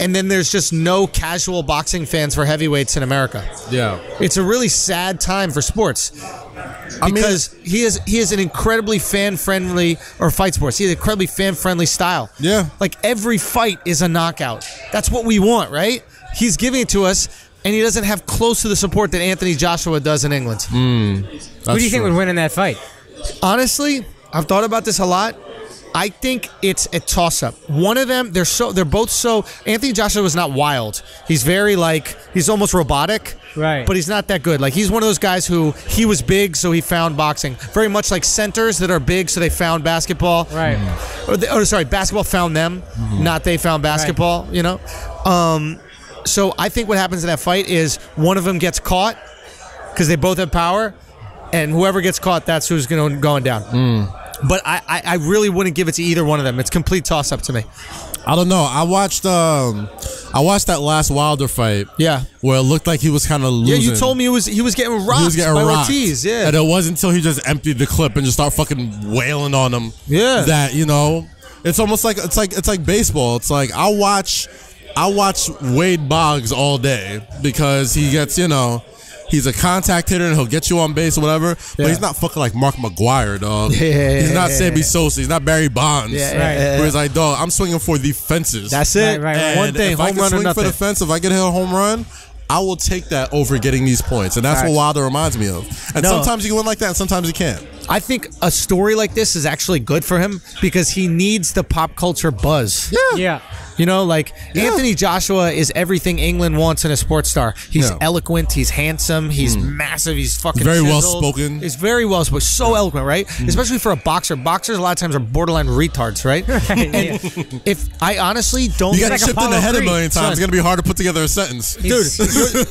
A: And then there's just no casual boxing fans for heavyweights in America.
B: Yeah.
A: It's a really sad time for sports. Because he is an incredibly fan-friendly, or fight sports, he has an incredibly fan-friendly style.
B: Yeah.
A: Like every fight is a knockout. That's what we want, right? He's giving it to us, and he doesn't have close to the support that Anthony Joshua does in England.
C: Who do you think would win in that fight?
A: Honestly, I've thought about this a lot. I think it's a toss-up. One of them, they're both so. Anthony Joshua was not wild. He's very he's almost robotic.
C: Right.
A: But he's not that good. Like, he's one of those guys who he was big, so he found boxing. Very much like centers that are big, so they found basketball.
C: Right.
A: Sorry, basketball found them, not they found basketball. Right. You know. So I think what happens in that fight is one of them gets caught because they both have power, and whoever gets caught, that's who's going down. But I really wouldn't give it to either one of them. It's complete toss-up to me.
B: I don't know. I watched that last Wilder fight.
A: Yeah.
B: Where it looked like he was kind of losing.
A: Yeah, you told me he was getting rocked by Ortiz. Yeah.
B: And it wasn't until he just emptied the clip and just started fucking wailing on him.
A: Yeah.
B: That, it's almost like it's like baseball. It's like I watch Wade Boggs all day because he gets, he's a contact hitter and he'll get you on base or whatever, but he's not fucking like Mark McGwire, dog. He's not Sammy Sosa. He's not Barry Bonds. Where he's like, dog, I'm swinging for the fences.
A: That's it.
C: Right.
A: One thing,
B: if
A: home
B: I can
A: run or
B: swing
A: nothing.
B: for the fence, if I get hit a home run, I will take that over getting these points. And that's what Wilder reminds me of. And sometimes you can win like that and sometimes you can't.
A: I think a story like this is actually good for him because he needs the pop culture buzz.
C: Yeah.
A: Anthony Joshua is everything England wants in a sports star. He's eloquent. He's handsome. He's massive. He's fucking
B: very
A: chiseled.
B: well spoken.
A: He's very well spoken. So eloquent, right? Especially for a boxer. Boxers a lot of times are borderline retards, right? And if I honestly don't,
B: you got chipped in the head a million times.
A: Son.
B: It's gonna be hard to put together a sentence,
A: dude.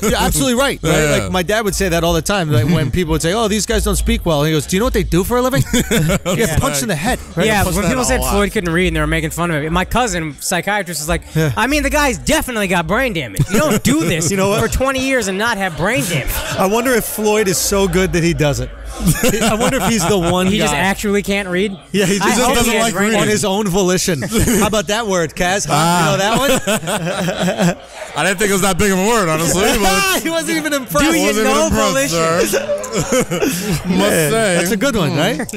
A: You're absolutely right.
B: Yeah.
A: Like my dad would say that all the time. Like when people would say, "Oh, these guys don't speak well," and he goes, "Do you know what they do for a living?" You get punched in the head. Right?
C: Yeah, when people said Floyd couldn't read and they were making fun of it, my cousin, psychiatrist, was like, I mean, the guy's definitely got brain damage. You don't do this for 20 years and not have brain damage.
A: I wonder if Floyd is so good that he doesn't. I wonder if he's the one
C: He
A: guy.
C: just actually can't read?
A: Yeah, he just doesn't like reading. On his own volition. How about that word, Kaz? You know that one?
B: I didn't think it was that big of a word, honestly. But
A: he wasn't even impressed.
C: Do you know volition?
B: Must say.
A: That's a good one, right?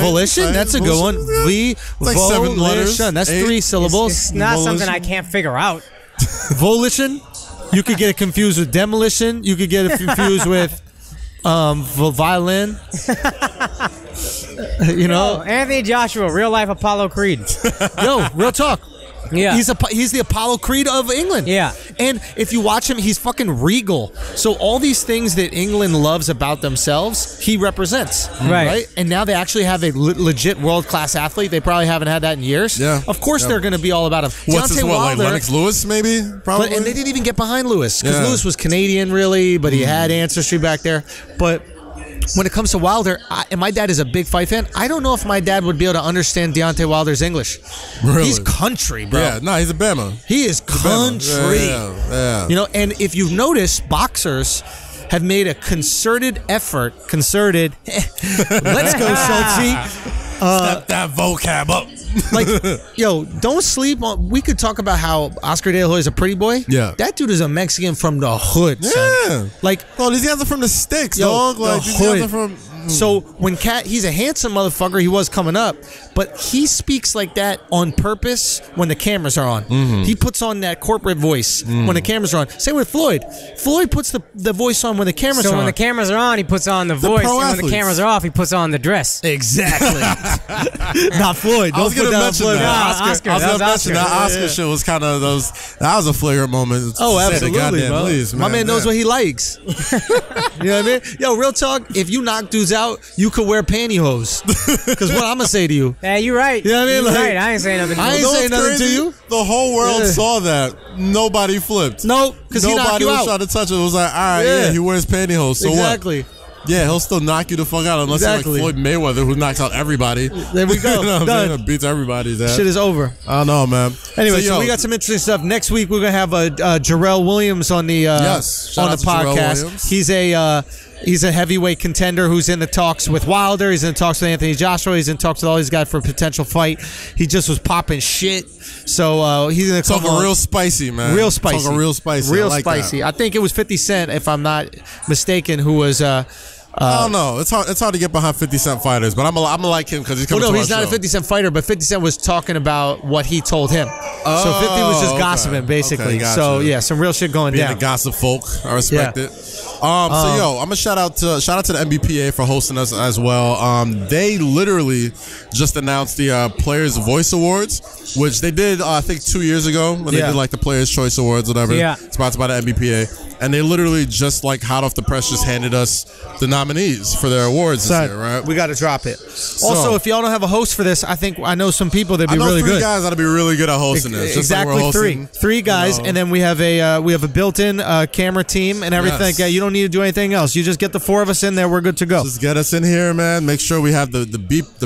A: Volition? That's a good one.
B: Like 7 letters.
A: That's 3 syllables.
C: It's not something I can't figure out.
A: Volition? You could get it confused with demolition. You could get it confused with violin.
C: Anthony Joshua, real life Apollo Creed.
A: Yo, real talk.
C: Yeah.
A: He's the Apollo Creed of England.
C: Yeah.
A: And if you watch him, he's fucking regal. So all these things that England loves about themselves, he represents. Right? And now they actually have a legit world-class athlete. They probably haven't had that in years.
B: Yeah.
A: Of course they're going to be all about him.
B: What's his
A: Wilder,
B: like Lennox Lewis, maybe? Probably.
A: And they didn't even get behind Lewis because Lewis was Canadian, really, but he had ancestry back there. But when it comes to Wilder, and my dad is a big fight fan, I don't know if my dad would be able to understand Deontay Wilder's English.
B: Really?
A: He's country, bro.
B: Yeah, no, he's a Bama.
A: He is country.
B: Yeah.
A: And if you've noticed, boxers have made a concerted effort. Let's go, Schultzy.
B: Step that vocab up.
A: Don't sleep on. We could talk about how Oscar De La Hoya is a pretty boy.
B: Yeah.
A: That dude is a Mexican from the hood, son.
B: Yeah. These guys are from the sticks, dog.
A: The hood. So when he's a handsome motherfucker, he was coming up, but he speaks like that on purpose when the cameras are on. He puts on that corporate voice when the cameras are on. Same with Floyd. Floyd puts the voice on when the cameras are on.
C: So when the cameras are on, he puts on the voice, and when
B: athletes.
C: the cameras are off, he puts on the dress.
A: Exactly. Not Floyd.
B: I was
A: Don't
B: going
A: put
B: to
A: down
B: mention
A: Floyd.
B: that.
C: Oscar.
B: I was
C: That
B: going to
C: was
B: mention
C: Oscar.
B: that Oscar shit was kind of those. That was a flagrant moment.
A: Oh,
B: Say the
A: absolutely,
B: goddamn
A: bro.
B: least,
A: My man knows
B: Yeah.
A: what he likes. You know what I mean? Yo, real talk. If you knock dudes out, you could wear pantyhose. Because what I'm gonna say to you?
C: Yeah, you're right.
A: You know what I mean?
C: You're
A: Like,
C: right. I ain't saying nothing.
A: I ain't
B: You know
A: saying
B: what's
A: nothing to
B: crazy?
A: you.
B: The whole world
A: Yeah.
B: saw that. Nobody flipped.
A: No, because he knocked
B: Nobody
A: you
B: was
A: out.
B: trying to touch it. It was like, all right,
A: Yeah.
B: yeah, he wears pantyhose. So
A: Exactly.
B: what? Yeah, he'll still knock you the fuck out unless
A: Exactly.
B: you're like Floyd Mayweather, who knocks out everybody.
A: There we go.
B: You know what I'm
A: Done.
B: saying? Beats everybody's ass.
A: Shit is over.
B: I don't know, man.
A: Anyway, so
B: yo,
A: we got some interesting stuff. Next week we're gonna have Jarrell Williams on the
B: Yes. Shout
A: on the
B: out to Jarrell
A: podcast.
B: Williams.
A: He's a heavyweight contender who's in the talks with Wilder. He's in the talks with Anthony Joshua. He's in talks with all these guys for a potential fight. He just was popping shit. So he's gonna come
B: talking
A: on.
B: real spicy, man.
A: Real spicy.
B: Talking real spicy.
A: Real
B: I like
A: spicy.
B: That.
A: I think it was 50 Cent, if I'm not mistaken, who was.
B: I don't know. It's hard to get behind 50 Cent fighters, but I'm gonna like him because he's coming
A: Well, no,
B: to
A: he's
B: our
A: not a
B: show.
A: 50 Cent fighter, but 50 Cent was talking about what he told him. So 50 was just
B: okay.
A: gossiping, basically.
B: Okay, gotcha.
A: So, yeah, some real shit going
B: Being
A: down.
B: a gossip folk, I respect
A: Yeah.
B: it. So yo, I'm gonna shout out to the NBPA for hosting us as well. They literally just announced the Players Voice Awards, which they did I think 2 years ago when they
A: Yeah.
B: did like the Players Choice Awards, whatever.
C: Yeah.
B: Sponsored by the NBPA, and they literally just like hot off the press just handed us the nominees for their awards this
A: Son,
B: year, right?
A: we got to drop it. Also, if y'all don't have a host for this, I know some people that'd
B: I
A: be
B: know
A: really
B: three
A: good.
B: guys that'll be really good at hosting this. Just like
A: Exactly
B: we're hosting,
A: three guys,
B: you know.
A: and then we have a built-in camera team and everything.
B: Yes.
A: Like that. You don't need to do anything else. You just get the four of us in there. We're good to go.
B: Just get us in here, man. Make sure we have the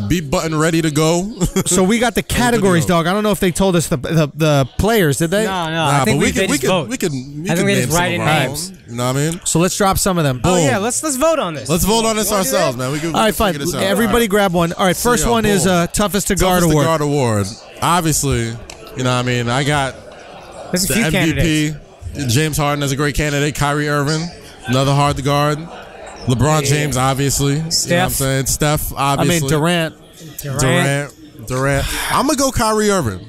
B: beep button ready to go.
A: So we got the categories, dog. I don't know if they told us the players, did they?
C: No,
B: Nah,
C: I think
B: but
C: we could vote.
B: we can
C: I think they
B: name
C: just
B: some
C: write
B: of
C: in
B: our
C: names.
B: own. You know what I mean?
A: So let's drop some of them.
C: Oh
A: Boom.
C: yeah, let's vote on this.
B: Let's vote on this
C: wanna do
B: ourselves,
C: that?
B: man. We can
A: All right, fine.
B: figure this out.
A: Everybody grab one. All right, first
B: yo,
A: one is
B: boom.
A: toughest to guard
B: Toughest
A: award.
B: to guard award. Obviously, you know what I mean? I got
C: There's a
B: the
C: few candidates.
B: MVP. James Harden is a great candidate. Kyrie Irving, another hard to guard. LeBron James, obviously. You know what I'm saying? Steph, obviously.
A: Durant.
B: Durant. I'm going to go Kyrie Irving.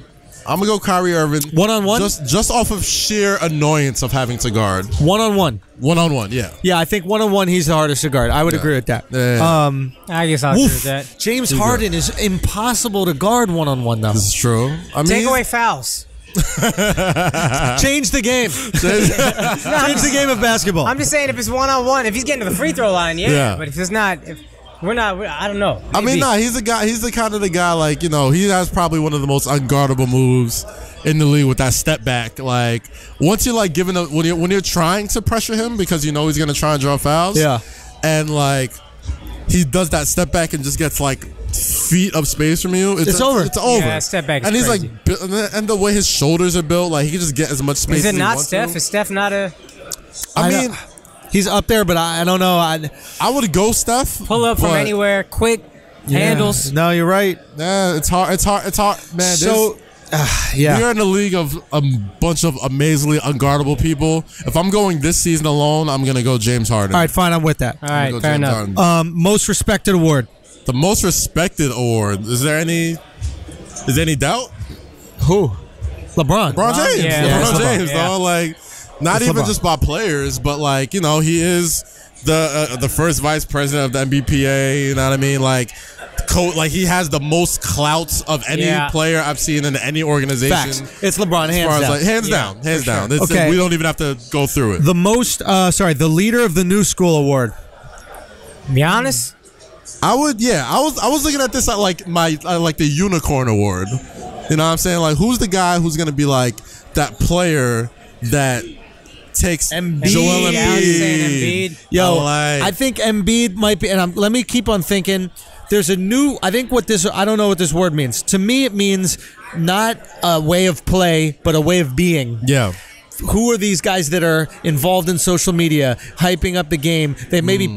A: One-on-one?
B: Just off of sheer annoyance of having to guard.
A: One-on-one.
B: One-on-one, yeah.
A: Yeah, I think one-on-one he's the hardest to guard. I would agree with that.
B: Yeah.
C: I guess I'll agree with that.
A: James Harden is impossible to guard one-on-one though.
B: This is true. I mean,
C: Take away fouls.
A: Change the game. Change the game of basketball.
C: I'm just saying, if it's one-on-one, if he's getting to the free throw line,
B: Yeah.
C: But if it's not, I don't know.
B: I mean,
C: Maybe.
B: nah, he's the kind of the guy, like, you know, he has probably one of the most unguardable moves in the league with that step back. Like, once you're like giving when you're trying to pressure him because you know he's gonna try and draw fouls.
A: Yeah.
B: And like he does that step back and just gets like feet of space from you.
A: It's over.
B: It's over.
C: Yeah, step back is
B: and he's
C: crazy.
B: like, and the way his shoulders are built, like he can just get as much space.
C: Is
B: as
C: it
B: he
C: not
B: wants
C: Steph?
B: to.
C: Is Steph not a
B: I mean,
A: he's up there, but I don't know.
B: I would go Steph.
C: pull up from
B: but-
C: anywhere, quick handles?
A: No, you're right.
B: Yeah, it's hard, man.
A: So, yeah.
B: We're in a league of a bunch of amazingly unguardable people. If I'm going this season alone, I'm gonna go James Harden.
A: All right, fine. I'm with that.
C: All right,
B: I'm gonna
C: fair
B: go
C: enough.
B: James Harden.
A: Most respected award.
B: The most respected award. Is there any doubt?
A: Who? LeBron.
B: LeBron James.
C: Yeah.
B: LeBron
A: Yeah.
B: James,
C: Yeah.
B: dog. Like, not
A: It's
B: even
A: LeBron.
B: just by players, but like, you know, he is the first vice president of the NBPA. You know what I mean? Like, like he has the most clout of any player I've seen in any organization.
A: Facts. It's LeBron,
B: As
A: hands
B: far as
A: down.
B: like, hands down. It's,
A: Okay.
B: we don't even have to go through it.
A: The most, the leader of the new school award.
C: Giannis?
B: I was looking at this at like like the unicorn award. You know what I'm saying? Like, who's the guy who's gonna be like that player that takes
A: Embiid.
B: Joel
C: Yeah, I was saying
B: Embiid?
C: Embiid.
A: Yo,
B: like-
A: I think Embiid might be, and let me keep on thinking. There's a new, I think I don't know what this word means. To me, it means not a way of play, but a way of being.
B: Yeah.
A: Who are these guys that are involved in social media, hyping up the game? They maybe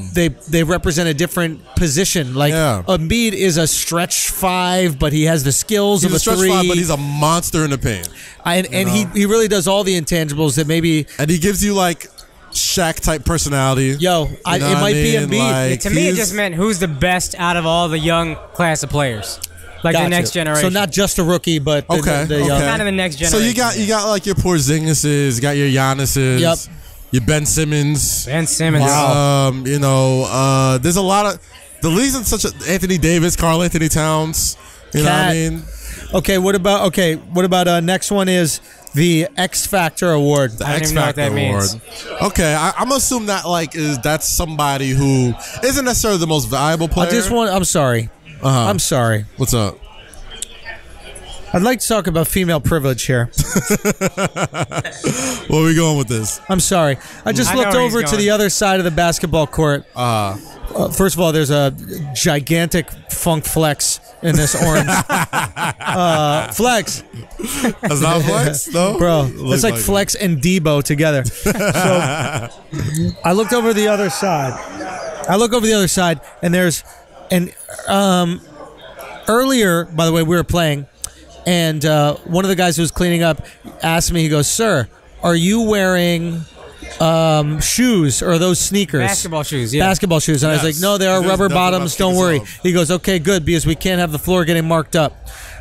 A: they represent a different position. Like Embiid is a stretch five, but he has the skills
B: He's
A: of
B: a stretch
A: three.
B: five, but he's a monster in the paint.
A: And he really does all the intangibles that maybe.
B: And he gives you like Shaq type personality.
A: Yo, it might be Embiid.
B: Like,
C: To me, it just meant who's the best out of all the young class of players. Like the next generation.
A: So not just a rookie, but the young.
C: Kind of the next generation.
B: So you got like your Porzingises, got your Giannis's,
A: Yep.
B: your Ben Simmons.
A: Wow.
B: There's a lot of the league's in such a Anthony Davis, Karl Anthony Towns. You know what I mean?
A: Okay, what about next one is the X Factor Award.
B: The
C: I don't
B: X
C: even know what
B: Factor
C: that
B: Award.
C: means.
B: Okay, I'm assuming that that's somebody who isn't necessarily the most valuable player.
A: I'm sorry. I'm sorry.
B: What's up?
A: I'd like to talk about female privilege here.
B: Where are we going with this?
A: I'm sorry. I just looked over to the other side of the basketball court. First of all, there's a gigantic funk flex in this orange. Flex.
B: That's not flex, though?
A: Bro, it's like Flex and Debo together. So I looked over the other side. And there's earlier, by the way, we were playing, and one of the guys who was cleaning up asked me, he goes, "Sir, are you wearing shoes or are those sneakers?"
C: Basketball shoes, yeah.
A: Basketball shoes. And I was like, "No, they are rubber bottoms, don't worry." He goes, "Okay, good, because we can't have the floor getting marked up."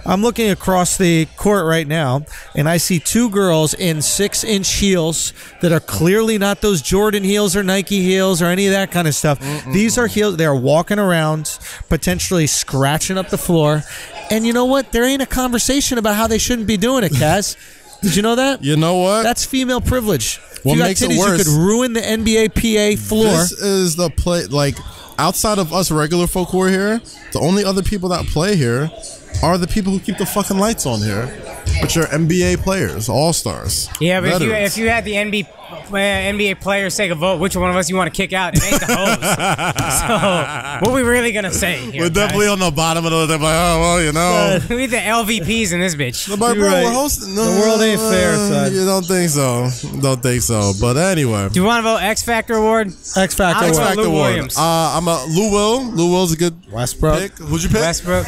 A: I'm looking across the court right now, and I see two girls in 6-inch heels that are clearly not those Jordan heels or Nike heels or any of that kind of stuff. These are heels. They're walking around, potentially scratching up the floor. And you know what? There ain't a conversation about how they shouldn't be doing it, Kaz. Did you know that?
B: You know what?
A: That's female privilege.
B: What
A: if you
B: makes
A: got
B: it
A: titties,
B: worse?
A: You could ruin the NBAPA floor.
B: This is the play. Like outside of us regular folk who are here, the only other people that play here are the people who keep the fucking lights on here, which are NBA players, all-stars.
C: Yeah, but
B: veterans.
C: if you had the NBA players take a vote, which one of us you want to kick out? It ain't the hoes. So, what we really going to say here,
B: We're definitely on the bottom of the list. Like, oh, well, you know.
C: We the LVPs in this bitch.
B: But bro,
A: right.
B: we're hosting. No,
A: The world ain't fair, son.
B: You don't think so. Don't think so. But anyway.
C: Do you want to vote X Factor Award?
A: X Factor
C: I'll
B: X
C: vote
A: Award.
B: Factor
C: Lou
B: Award.
C: Williams.
B: I'm a Lou Will. Lou Will's a good
A: Westbrook.
B: pick. Who'd you pick?
C: Westbrook.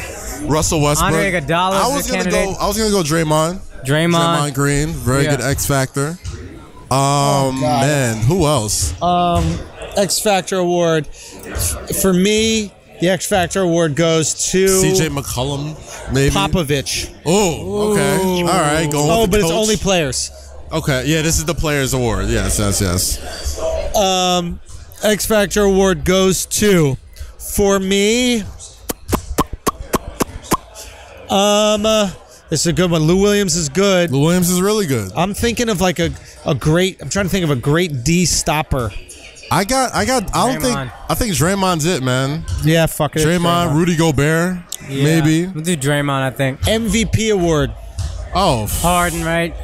B: Russell Westbrook.
C: Andre Iguodala's a candidate.
B: I was gonna go Draymond.
C: Draymond.
B: Green. Very good X Factor. Man, who else?
A: X Factor Award. For me, the X Factor Award goes to
B: CJ McCollum, maybe.
A: Popovich.
B: Oh, okay. All right. Going with the
A: But it's
B: coach.
A: only players.
B: Okay, yeah, this is the Players Award. Yes.
A: X Factor Award goes to, for me, this is a good one. Lou Williams is good.
B: Lou Williams is really good.
A: I'm thinking of like a great. I'm trying to think of a great D stopper.
B: I think Draymond's it, man.
A: Yeah, fuck it.
B: Draymond, Rudy Gobert,
C: Yeah.
B: maybe.
C: We'll do Draymond, I think.
A: MVP Award.
B: Oh,
C: Harden, right?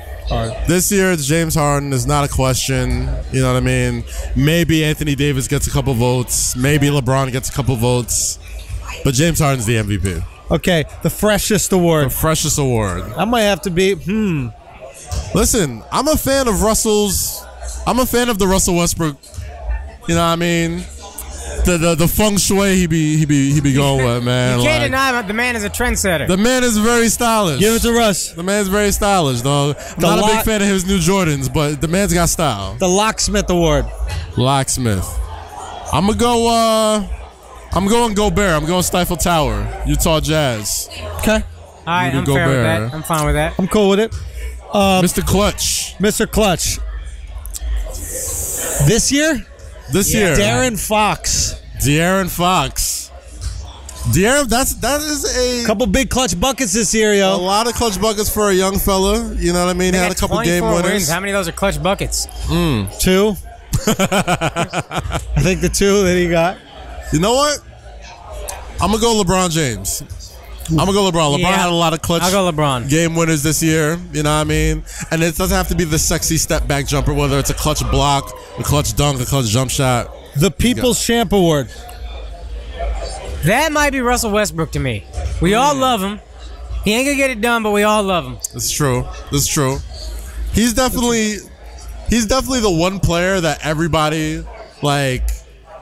B: this year it's James Harden. Is not a question. You know what I mean? Maybe Anthony Davis gets a couple votes. Maybe LeBron gets a couple votes. But James Harden's the MVP.
A: Okay, the freshest award.
B: The freshest award.
A: I might have to be.
B: Listen, I'm a fan of the Russell Westbrook. You know what I mean? The feng shui he be going with, man.
C: You can't
B: Like,
C: deny the man is a trendsetter.
B: the man is very stylish.
A: Give it to Russ.
B: The man's very stylish, though. I'm not a big fan of his new Jordans, but the man's got style.
A: The Locksmith Award.
B: Locksmith. I'm going Gobert. I'm going Stifle Tower. Utah Jazz.
A: Okay,
C: All right,
B: Rudy
C: I'm fair with
B: Gobert.
C: that. I'm fine with that.
A: I'm cool with it.
B: Mr. Clutch.
A: Mr. Clutch. This year,
B: Year.
A: De'Aaron Fox.
B: De'Aaron Fox. That is a
A: Couple big clutch buckets this year,
B: a
A: yo.
B: lot of clutch buckets for a young fella. You know what I mean?
C: They
B: Had
C: got
B: a couple
C: 24
B: game winners.
C: wins. How many of those are clutch buckets?
A: 2. I think the 2 that he got.
B: You know what? I'm gonna go LeBron James. I'm gonna go LeBron. LeBron
C: Yeah.
B: had a lot of clutch
C: I'll go LeBron.
B: game winners this year. You know what I mean? And it doesn't have to be the sexy step back jumper, whether it's a clutch block, a clutch dunk, a clutch jump shot.
A: The People's Champ Award.
C: That might be Russell Westbrook to me. We all love him. He ain't gonna get it done, but we all love him.
B: That's true. That's true. He's definitely the one player that everybody like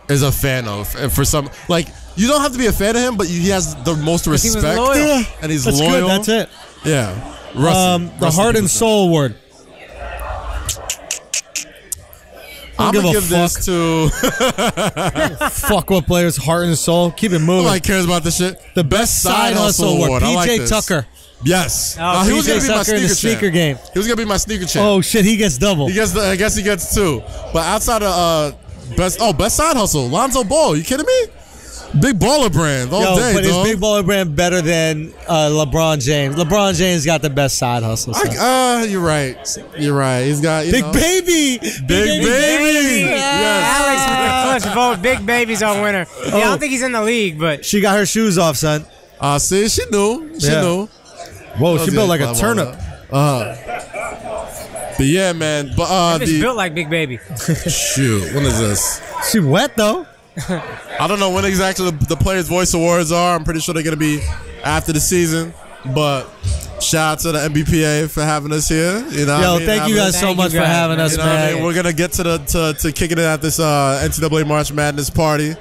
B: is a fan of. And for some, like, you don't have to be a fan of him, but he has the most
C: he was
B: respect.
C: loyal.
A: Yeah,
B: And he's
A: that's
B: loyal.
A: good. That's it.
B: Yeah.
A: The Heart and Soul Award.
B: I'm
F: give
B: gonna
F: a
B: give this to
F: Fuck what players' heart and soul. Keep it moving.
B: nobody cares about this shit.
F: The best side hustle award.
B: I like
F: PJ
B: this.
F: Tucker.
B: Yes.
C: Oh,
B: He was
F: PJ
B: gonna be my
F: Tucker in the
B: sneaker
F: sneaker
B: champ.
F: game.
B: He was gonna be my sneaker champ.
F: Oh shit, he gets double.
B: I guess he gets 2. But outside of best side hustle, Lonzo Ball. You kidding me? Big baller brand all day,
F: but
B: dog.
F: is Big Baller Brand better than LeBron James? LeBron James got the best side hustle. So.
B: You're right. You're right. He's got
F: Big baby.
B: Big baby. Yes.
C: Alex with the clutch vote. Big Baby's our winner. Yeah, I don't think he's in the league, but
F: She got her shoes off, son.
B: See, she knew. She
F: Yeah.
B: knew.
F: Whoa, she built like a turnip.
B: But yeah, man. But
C: it's built like Big Baby.
B: shoot, when is this?
F: She wet though.
B: I don't know when exactly the Players' Voice Awards are. I'm pretty sure they're gonna be after the season. But shout out to the NBPA for having us here. You know,
F: Yo, thank you guys so much for having us,
B: You know what I
F: man.
B: mean? We're gonna get to kicking it at this NCAA March Madness party.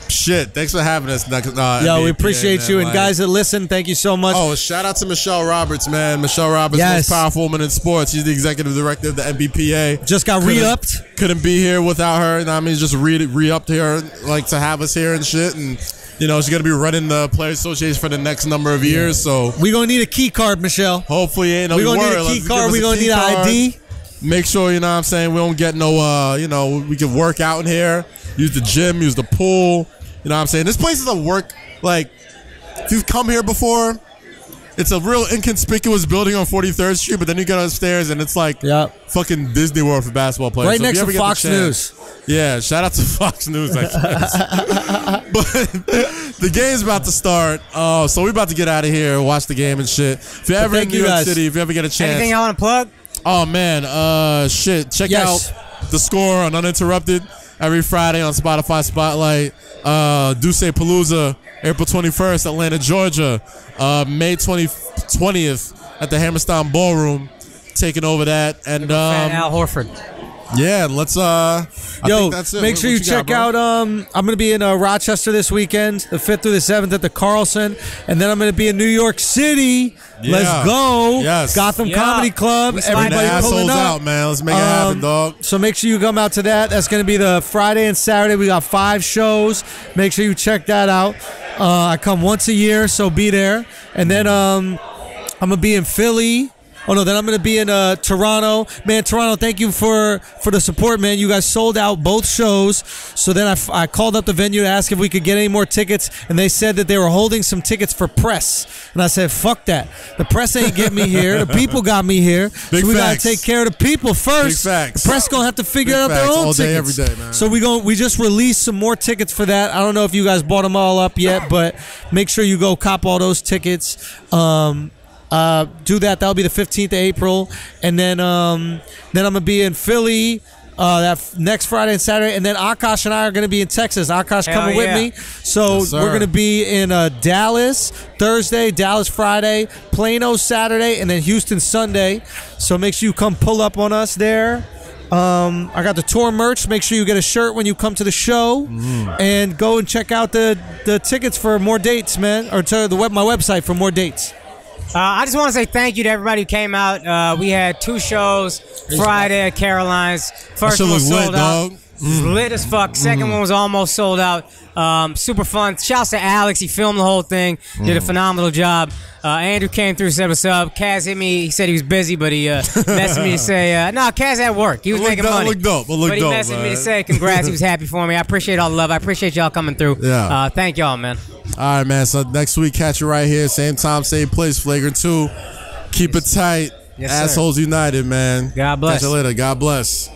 B: Shit, thanks for having us.
F: Yo,
B: NBPA,
F: we appreciate
B: man.
F: you. And
B: Like-
F: guys that listen, thank you so much.
B: Oh, shout out to Michelle Roberts, man. Michelle Roberts,
F: Yes.
B: most powerful woman in sports. She's the executive director of the NBPA.
F: Just got re-upped.
B: Couldn't be here without her. You know what I mean? Just re-upped her, like, to have us here and shit. And, you know, she's going to be running the Players Association for the next number of years. So
F: We gonna need a key card, Michelle.
B: hopefully ain't no
F: We gonna need
B: word.
F: a key
B: Let's
F: card.
B: give us
F: We
B: a
F: gonna
B: key
F: need an
B: card.
F: ID.
B: Make sure, you know what I'm saying, we don't get no, you know, we can work out in here, use the gym, use the pool. You know what I'm saying? This place is a work, like, if you've come here before, it's a real inconspicuous building on 43rd Street, but then you get upstairs and it's like fucking Disney World for basketball players.
F: Right
B: So if
F: next
B: you ever
F: to
B: get the
F: Fox
B: chance-
F: News.
B: Yeah, shout out to Fox News, I guess. But the game's about to start. So we're about to get out of here, watch the game and shit. If you're ever in
F: thank
B: New
F: you
B: York
F: guys.
B: City, if you ever get a chance.
C: anything y'all want to plug?
B: Oh, man. Shit. Check
F: Yes.
B: out The Score on Uninterrupted every Friday on Spotify Spotlight. Duce Palooza, April 21st, Atlanta, Georgia. May 20th at the Hammerstein Ballroom. Taking over that. And
C: Fat Al Horford.
B: yeah, let's I
F: Yo,
B: think that's it.
F: make
B: What
F: sure you
B: got,
F: check
B: bro?
F: out. I'm gonna be in Rochester this weekend, the 5th through the 7th at the Carlson, and then I'm gonna be in New York City.
B: Yeah.
F: Let's go,
B: Yes.
F: Gotham
C: Yeah.
F: Comedy Club.
C: We slide
B: Bring the
F: Everybody pulling
B: assholes
F: up.
B: out, man. Let's make it happen, dog.
F: So make sure you come out to that. That's gonna be the Friday and Saturday. We got 5 shows. Make sure you check that out. I come once a year, so be there. And then I'm gonna be in Philly. Oh no, then I'm gonna be in Toronto. Man, Toronto, thank you for the support, man. You guys sold out both shows. So then I called up the venue to ask if we could get any more tickets, and they said that they were holding some tickets for press. And I said, fuck that. The press ain't get me here. The people got me here.
B: Big
F: so we
B: facts.
F: gotta take care of the people first.
B: Big facts.
F: The press gonna have to figure
B: Big
F: out their
B: facts.
F: own
B: All day,
F: tickets.
B: every day, man.
F: So we just released some more tickets for that. I don't know if you guys bought them all up yet, but make sure you go cop all those tickets. Do that. That'll be the 15th of April, and then I'm gonna be in Philly next Friday and Saturday, and then Akaash and I are gonna be in Texas. Akaash
C: Hell
F: coming
C: yeah.
F: with me, so
B: Yes, sir.
F: we're gonna be in Dallas Thursday, Dallas Friday, Plano Saturday, and then Houston Sunday. So make sure you come pull up on us there. I got the tour merch. Make sure you get a shirt when you come to the show, and go and check out the tickets for more dates, man, or to my website for more dates.
C: I just want to say thank you to everybody who came out. We had 2 shows Friday at Caroline's. First
B: shit
C: one was
B: look lit,
C: sold out.
B: dog.
C: Lit as fuck. Second one was almost sold out. Super fun. Shouts to Alex. He filmed the whole thing. Did a phenomenal job. Andrew came through, said what's up. Kaz hit me. He said he was busy, but he messaged me to say, no, Kaz at work. He was making money.
B: Look dope. Look
C: But he
B: dope,
C: messaged me
B: man.
C: to say congrats. He was happy for me. I appreciate all the love. I appreciate y'all coming through.
B: Yeah.
C: Thank y'all, man.
B: All right, man. So next week, catch you right here, same time, same place. Flagrant 2. Keep it tight.
C: Yes, sir.
B: Assholes United, man.
C: God bless.
B: Catch you later. God bless.